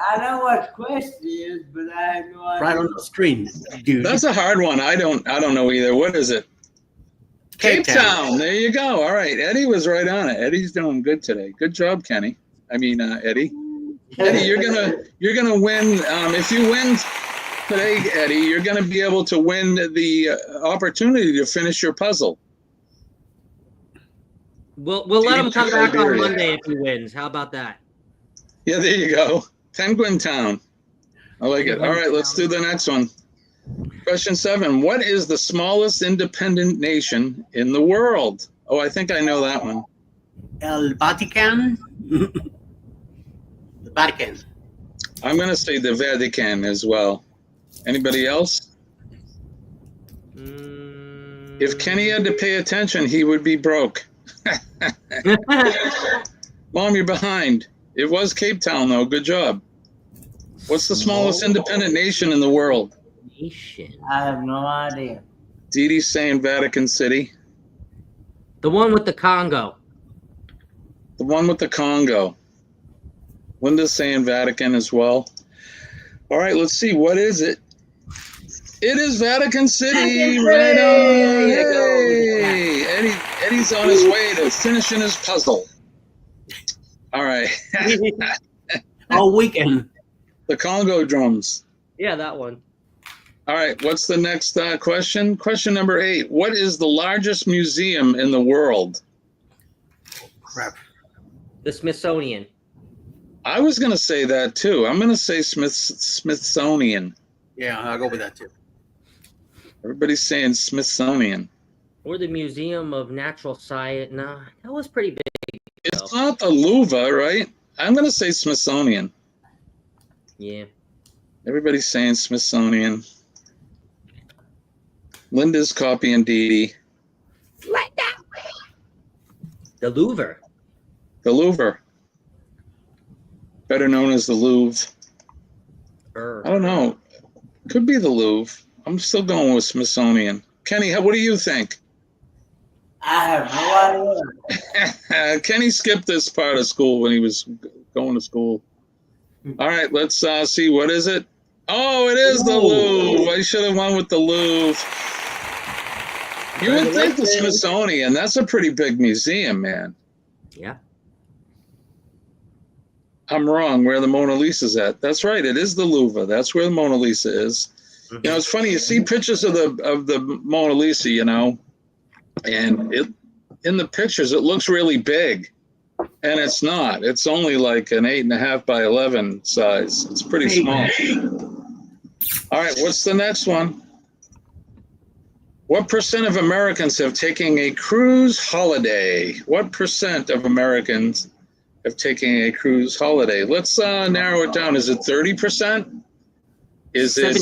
I know what the question is, but I have no idea. Right on the screen, dude. That's a hard one. I don't know either. What is it? Cape Town. There you go. All right. Eddie was right on it. Eddie's doing good today. Good job, Kenny. Eddie. Eddie, you're gonna win. If you win today, Eddie, you're gonna be able to win the opportunity to finish your puzzle. We'll let him come back on Monday if he wins. How about that? Yeah, there you go. Penguin Town. I like it. All right, let's do the next one. Question 7. What is the smallest independent nation in the world? Oh, I think I know that one. El Vatican. The Vatican. I'm going to say the Vatican as well. Anybody else? If Kenny had to pay attention, he would be broke. Mom, you're behind. It was Cape Town, though. Good job. What's the smallest independent nation in the world? I have no idea. Dee Dee's saying Vatican City. The one with the Congo. The one with the Congo. Linda's saying Vatican as well. All right, let's see. What is it? It is Vatican City. Right on. Hey. Eddie's on his way to finishing his puzzle. All right. All weekend. The Congo drums. Yeah, that one. All right, what's the next question? Question number 8. What is the largest museum in the world? Crap. The Smithsonian. I was going to say that too. I'm going to say Smithsonian. Yeah, I'll go with that too. Everybody's saying Smithsonian. Or the Museum of Natural Science. Nah, that was pretty big. It's not the Louvre, right? I'm going to say Smithsonian. Yeah. Everybody's saying Smithsonian. Linda's copying Dee Dee. The Louvre. The Louvre. Better known as the Louvre. I don't know. Could be the Louvre. I'm still going with Smithsonian. Kenny, what do you think? I have no idea. Kenny skipped this part of school when he was going to school. All right, let's see. What is it? Oh, it is the Louvre. I should have won with the Louvre. You would think the Smithsonian. That's a pretty big museum, man. Yeah. I'm wrong. Where the Mona Lisa's at? That's right. It is the Louvre. That's where the Mona Lisa is. You know, it's funny. You see pictures of the Mona Lisa, you know, and in the pictures it looks really big, and it's not. It's only like an 8.5 by 11 size. It's pretty small. All right. What's the next one? What percent of Americans have taken a cruise holiday? What percent of Americans have taken a cruise holiday? Let's narrow it down. Is it 30%? Is it,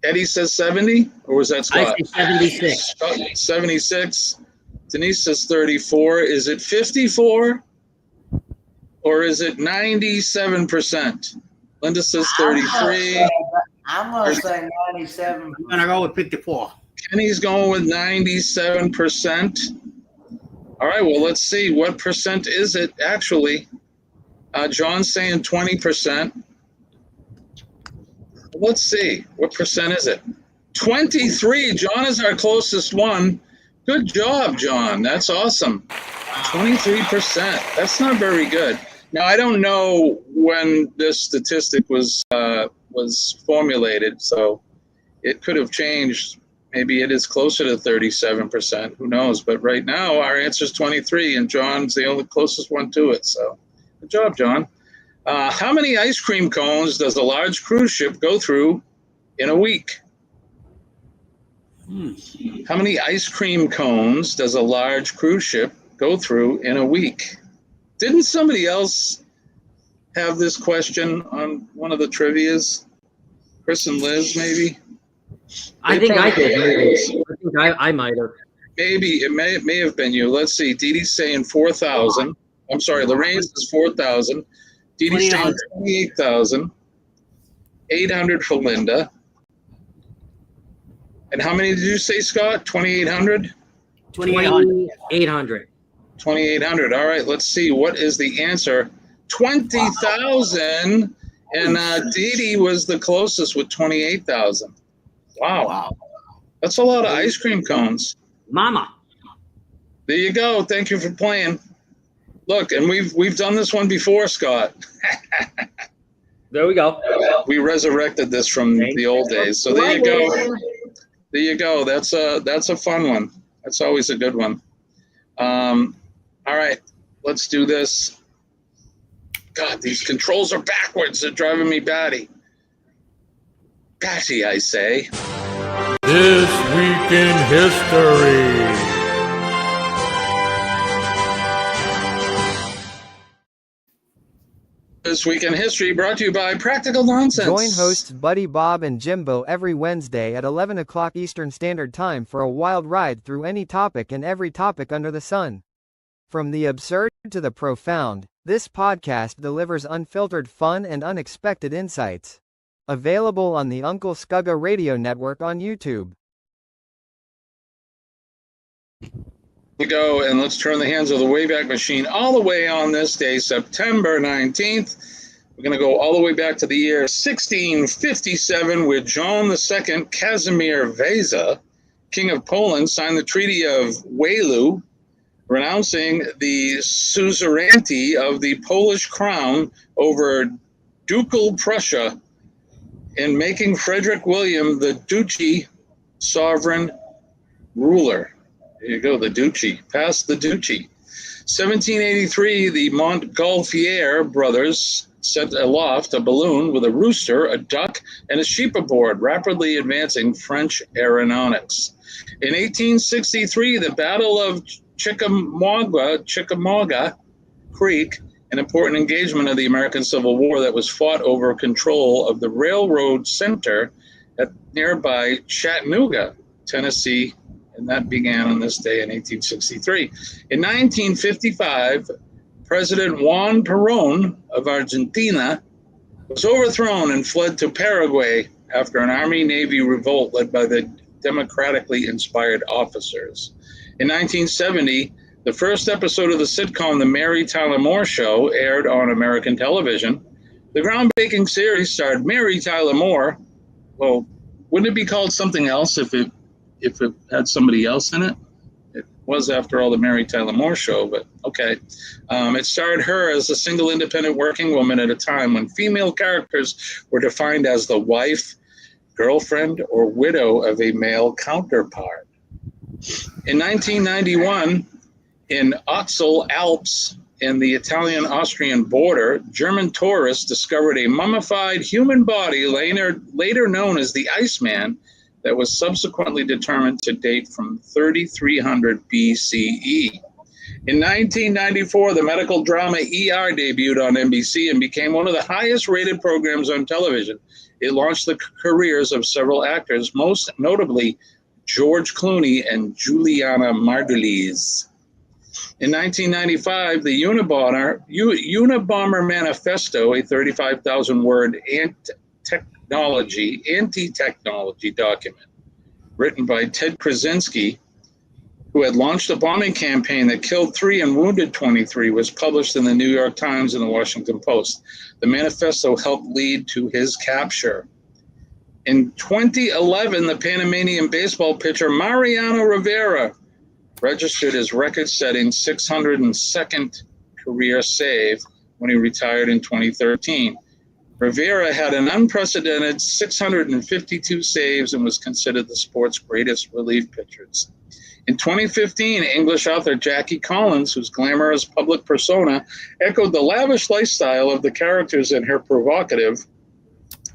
Eddie says 70? Or was that Scott? I say 76. 76. Denise says 34. Is it 54? Or is it 97%? Linda says 33. I'm going to say 97. I'm going to go with 54. Kenny's going with 97%. All right, well, let's see. What percent is it actually? John's saying 20%. Let's see. What percent is it? 23. John is our closest one. Good job, John. That's awesome. 23%. That's not very good. Now, I don't know when this statistic was formulated, so it could have changed. Maybe it is closer to 37%. Who knows? But right now, our answer is 23, and John's the only closest one to it. So, good job, John. How many ice cream cones does a large cruise ship go through in a week? How many ice cream cones does a large cruise ship go through in a week? Didn't somebody else have this question on one of the trivias? Chris and Liz, maybe? I think I did. I might have. Maybe it may have been you. Let's see. Dee Dee's saying 4,000. I'm sorry. Lorraine says 4,000. Dee Dee's saying 28,000. 800 for Linda. And how many did you say, Scott? 2,800? 2,800. 2,800. All right. Let's see. What is the answer? 20,000. And Dee Dee was the closest with 28,000. Wow. That's a lot of ice cream cones. Mama. There you go. Thank you for playing. Look, and we've done this one before, Scott. There we go. We resurrected this from the old days. So there you go. There you go. That's a fun one. That's always a good one. All right. Let's do this. God, these controls are backwards. They're driving me batty. Batty, I say. This Week in History. This Week in History brought to you by Practical Nonsense. Join hosts Buddy Bob and Jimbo every Wednesday at 11 o'clock Eastern Standard Time for a wild ride through any topic and every topic under the sun. From the absurd to the profound, this podcast delivers unfiltered fun and unexpected insights. Available on the Uncle Skugga Radio Network on YouTube. We go, and let's turn the hands of the Wayback Machine all the way on this day, September 19th. We're going to go all the way back to the year 1657, where John II Casimir Weza, King of Poland, signed the Treaty of Waterloo, renouncing the suzerainty of the Polish crown over Ducal Prussia and making Frederick William the Duchy sovereign ruler. There you go, the Duchy. Past the Duchy. 1783, the Montgolfier brothers sent aloft a balloon with a rooster, a duck, and a sheep aboard, rapidly advancing French aeronautics. In 1863, the Battle of Chickamauga Creek an important engagement of the American Civil War that was fought over control of the railroad center at nearby Chattanooga, Tennessee, and that began on this day in 1863. In 1955, President Juan Perón of Argentina was overthrown and fled to Paraguay after an Army-Navy revolt led by the democratically inspired officers. In 1970, the first episode of the sitcom The Mary Tyler Moore Show aired on American television. The groundbreaking series starred Mary Tyler Moore. Well, wouldn't it be called something else if it had somebody else in it? It was, after all, The Mary Tyler Moore Show, but okay. It starred her as a single independent working woman at a time when female characters were defined as the wife, girlfriend, or widow of a male counterpart. In 1991, in Oxel Alps, in the Italian-Austrian border, German tourists discovered a mummified human body, later known as the Iceman, that was subsequently determined to date from 3300 BCE. In 1994, the medical drama ER debuted on NBC and became one of the highest-rated programs on television. It launched the careers of several actors, most notably George Clooney and Juliana Margulies. In 1995, the Unabomber Manifesto, a 35,000-word anti-technology document written by Ted Krasinski, who had launched a bombing campaign that killed 3 and wounded 23, was published in the New York Times and the Washington Post. The manifesto helped lead to his capture. In 2011, the Panamanian baseball pitcher Mariano Rivera registered his record-setting 602nd career save when he retired in 2013. Rivera had an unprecedented 652 saves and was considered the sport's greatest relief pitchers. In 2015, English author Jackie Collins, whose glamorous public persona echoed the lavish lifestyle of the characters in her provocative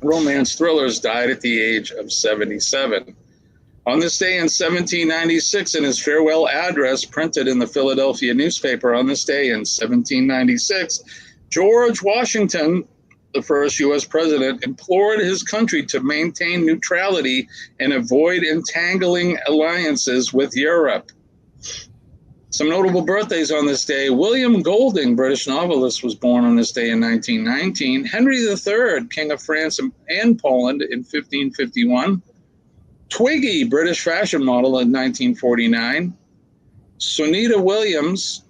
romance thrillers, died at the age of 77. On this day in 1796, in his farewell address printed in the Philadelphia newspaper on this day in 1796, George Washington, the first U.S. president, implored his country to maintain neutrality and avoid entangling alliances with Europe. Some notable birthdays on this day: William Golding, British novelist, was born on this day in 1919. Henry III, King of France and Poland, in 1551. Twiggy, British fashion model, in 1949. Sunita Williams,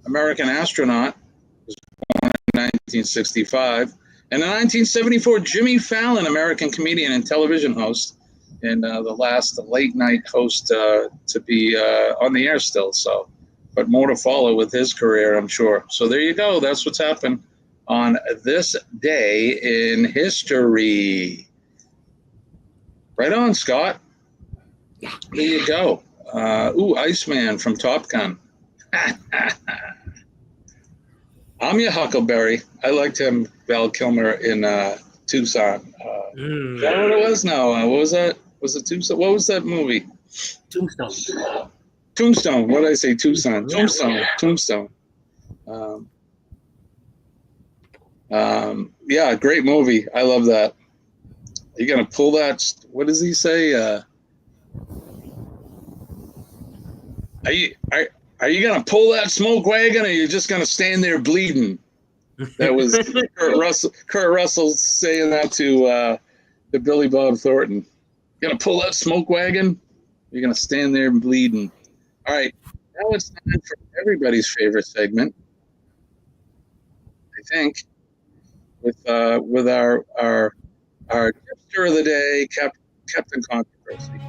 American astronaut, was born in 1965. And in 1974, Jimmy Fallon, American comedian and television host, and the last late night host to be on the air still. So, but more to follow with his career, I'm sure. So there you go. That's what's happened on this day in history. Right on, Scott. Yeah. There you go. Iceman from Top Gun. I'm your Huckleberry. I liked him, Val Kilmer, in Tucson. Is that what it was? No. What was that? Was it Tucson? What was that movie? Tombstone. Tombstone. What did I say? Tucson. Yeah. Tombstone. Yeah, great movie. I love that. You gonna pull that? What does he say? Are you gonna pull that smoke wagon, or are you just gonna stand there bleeding? That was Kurt Russell saying that to Billy Bob Thornton. You gonna pull that smoke wagon? You're gonna stand there bleeding. All right, now it's time for everybody's favorite segment, I think, with our tipster of the day, Captain Controversy.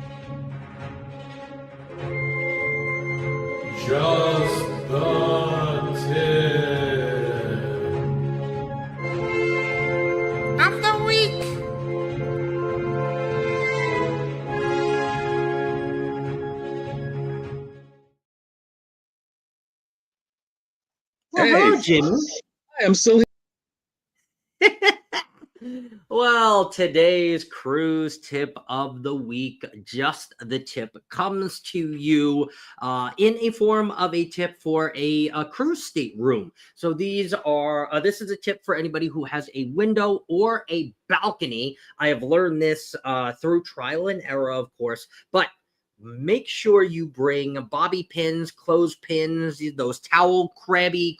Just the tip of the week. Well, hello, Jimmy. Hi, I'm still here. Well, today's cruise tip of the week, just the tip, comes to you in a form of a tip for a cruise stateroom. So these are, this is a tip for anybody who has a window or a balcony. I have learned this through trial and error, of course, but make sure you bring bobby pins, clothespins, those towel crappy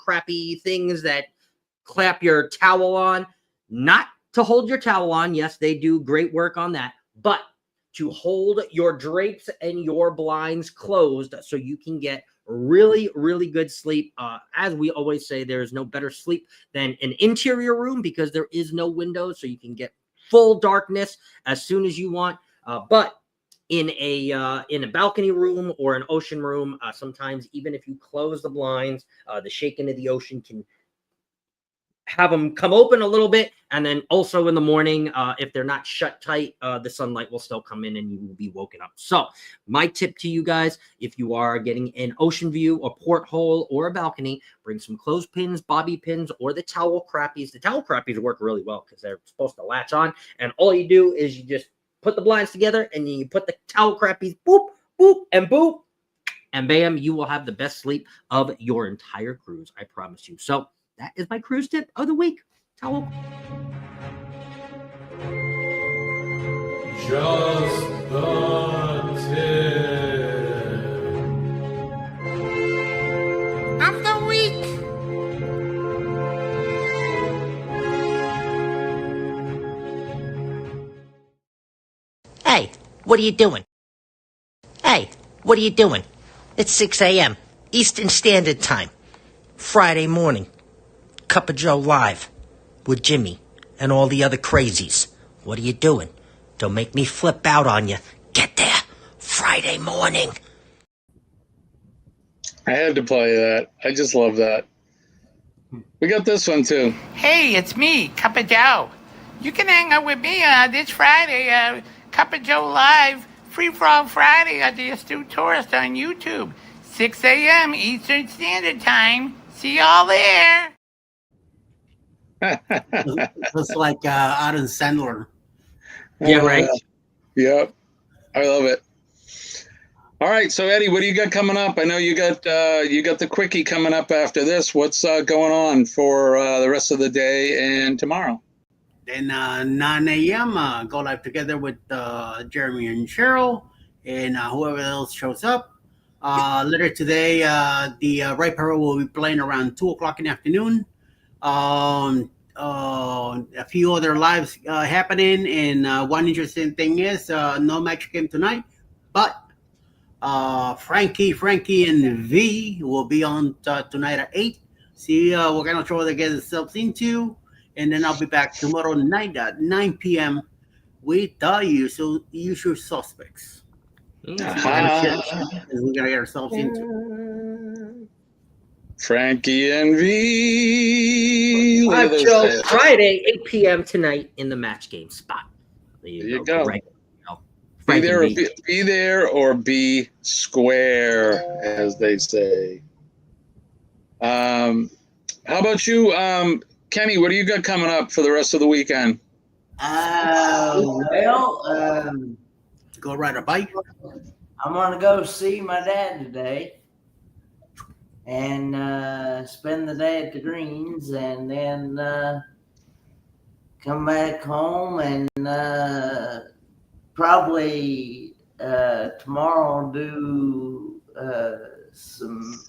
things that clap your towel on, not to hold your towel on. Yes, they do great work on that, but to hold your drapes and your blinds closed so you can get really, really good sleep. As we always say, there is no better sleep than an interior room because there is no window, so you can get full darkness as soon as you want. But in a balcony room or an ocean room, sometimes even if you close the blinds, the shaking of the ocean can have them come open a little bit, and then also in the morning, if they're not shut tight, the sunlight will still come in and you will be woken up. So my tip to you guys, if you are getting an ocean view, a porthole, or a balcony, bring some clothespins, bobby pins, or the towel crappies. The towel crappies work really well because they're supposed to latch on, and all you do is you just put the blinds together and you put the towel crappies, boop, boop, and boop, and bam, you will have the best sleep of your entire cruise. I promise you. So that is my cruise tip of the week. Towel. Just the tip of the week. Hey, what are you doing? Hey, what are you doing? It's 6 a.m. Eastern Standard Time. Friday morning. Cup of Joe live with Jimmy and all the other crazies. What are you doing? Don't make me flip out on you. Get there. Friday morning. I had to play that. I just love that. We got this one too. Hey, it's me, Cup of Joe. You can hang out with me this Friday, Cup of Joe Live, Free For All Friday at the Astute Tourist on YouTube. 6 a.m. Eastern Standard Time. See y'all there. It's like Adam Sandler. Yeah, right. Yep. I love it. All right, so Eddie, what do you got coming up? I know you got the quickie coming up after this. What's going on for the rest of the day and tomorrow? Then 9 a.m. Go live together with Jeremy and Cheryl and whoever else shows up. Later today, the Right Power will be playing around 2 o'clock in the afternoon. A few other lives happening, and one interesting thing is no match game tonight, but Frankie and V will be on tonight at 8. See what kind of trouble they get themselves into, and then I'll be back tomorrow night at 9 p.m. with the usual suspects. We're gonna get ourselves into. Frankie and V. Live show Friday, 8 p.m. tonight in the match game spot. There you go. Right. Be there or be square, as they say. How about you, Kenny? What do you got coming up for the rest of the weekend? Go ride a bike. I'm gonna go see my dad today and spend the day at the Greens, and then come back home and probably tomorrow do some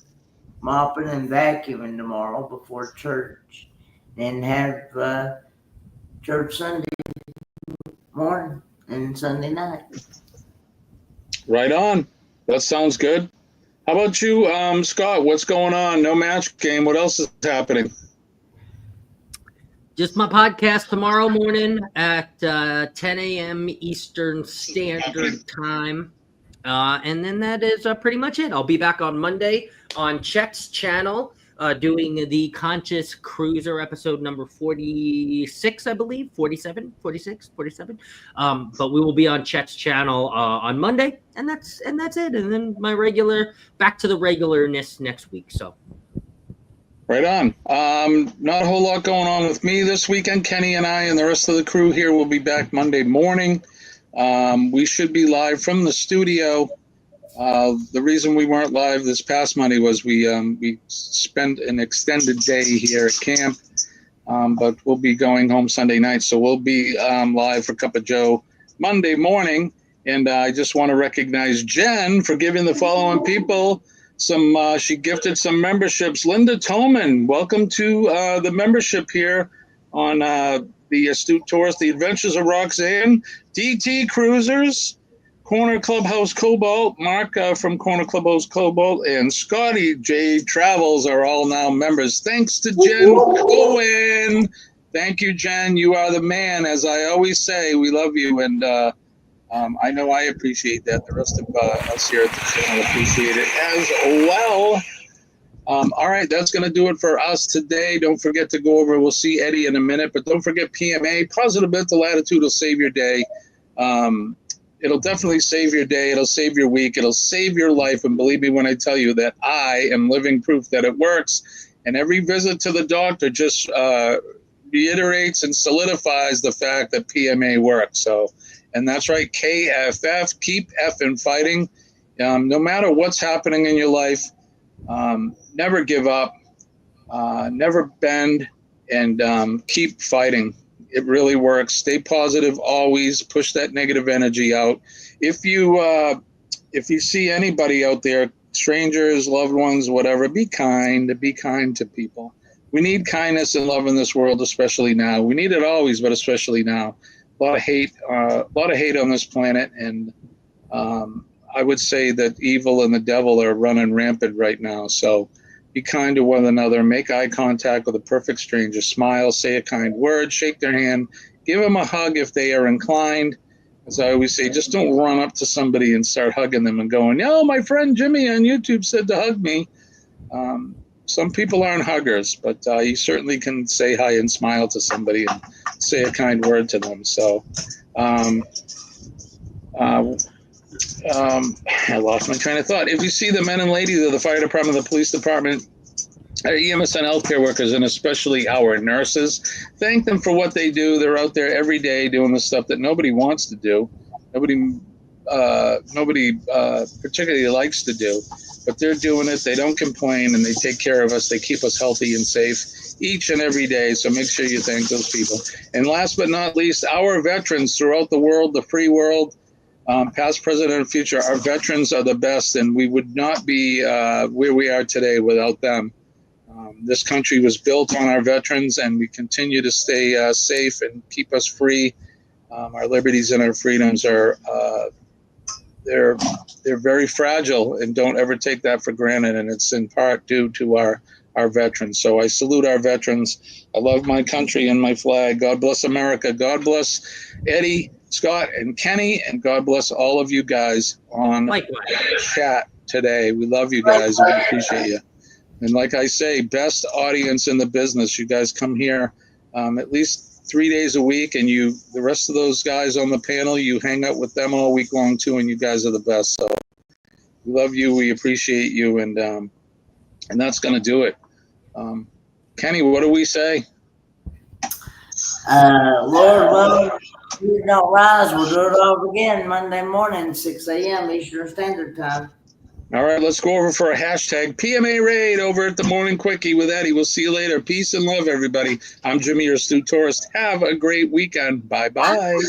mopping and vacuuming tomorrow before church, and have church Sunday morning and Sunday night. Right on. That sounds good. How about you, Scott? What's going on? No match game. What else is happening? Just my podcast tomorrow morning at 10 a.m. Eastern Standard Time. And then that is pretty much it. I'll be back on Monday on Chet's channel doing the Conscious Cruiser episode number 46, I believe. 47. But we will be on Chet's channel on Monday, and that's it. And then my back to the regularness next week. So Right on. Not a whole lot going on with me this weekend. Kenny and I and the rest of the crew here will be back Monday morning. We should be live from the studio. The reason we weren't live this past Monday was we spent an extended day here at camp, but we'll be going home Sunday night. So we'll be live for Cup of Joe Monday morning. And I just want to recognize Jen for giving the following people she gifted some memberships. Linda Toman, welcome to the membership here on the Astute Tourist, The Adventures of Roxanne, DT Cruisers, Corner Clubhouse Cobalt, Mark from Corner Clubhouse Cobalt, and Scotty J Travels are all now members. Thanks to Jen Cohen. Thank you, Jen. You are the man. As I always say, we love you, and I know I appreciate that. The rest of us here at the channel appreciate it as well. All right, that's going to do it for us today. Don't forget to go over. We'll see Eddie in a minute, but don't forget PMA. Positive mental attitude will save your day. It'll definitely save your day. It'll save your week. It'll save your life. And believe me when I tell you that I am living proof that it works. And every visit to the doctor just reiterates and solidifies the fact that PMA works. So, and that's right, KFF, keep effing fighting. No matter what's happening in your life, never give up, never bend, and keep fighting. It really works. Stay positive always. Push that negative energy out. If you see anybody out there, strangers, loved ones, whatever, be kind. Be kind to people. We need kindness and love in this world, especially now. We need it always, but especially now. A lot of hate on this planet, and I would say that evil and the devil are running rampant right now. So be kind to one another. Make eye contact with a perfect stranger. Smile, say a kind word, shake their hand, give them a hug if they are inclined. As I always say, just don't run up to somebody and start hugging them and going, "Yo, my friend Jimmy on YouTube said to hug me." Some people aren't huggers, but you certainly can say hi and smile to somebody and say a kind word to them. So I lost my train of thought. If you see the men and ladies of the fire department, the police department, our EMS and healthcare workers, and especially our nurses, thank them for what they do. They're out there every day doing the stuff that nobody wants to do. Nobody particularly likes to do, but they're doing it. They don't complain, and they take care of us. They keep us healthy and safe each and every day. So make sure you thank those people. And last but not least, our veterans throughout the world, the free world, past, present, and future. Our veterans are the best, and we would not be where we are today without them. This country was built on our veterans, and we continue to stay safe and keep us free. Our liberties and our freedoms are they're very fragile, and don't ever take that for granted. And it's in part due to our veterans. So I salute our veterans. I love my country and my flag. God bless America. God bless Eddie, Scott, and Kenny, and God bless all of you guys on chat today. We love you guys, and we appreciate you. And like I say, best audience in the business. You guys come here at least 3 days a week, and the rest of those guys on the panel, you hang out with them all week long too, and you guys are the best. So we love you, we appreciate you, and that's going to do it. Kenny, what do we say? Lord willing, you don't rise, we'll do it all again Monday morning, 6 a.m. Eastern Standard Time. All right, let's go over for a hashtag PMA raid over at the Morning Quickie with Eddie. We'll see you later. Peace and love, everybody. I'm Jimmy, your Astute Tourist. Have a great weekend. Bye-bye.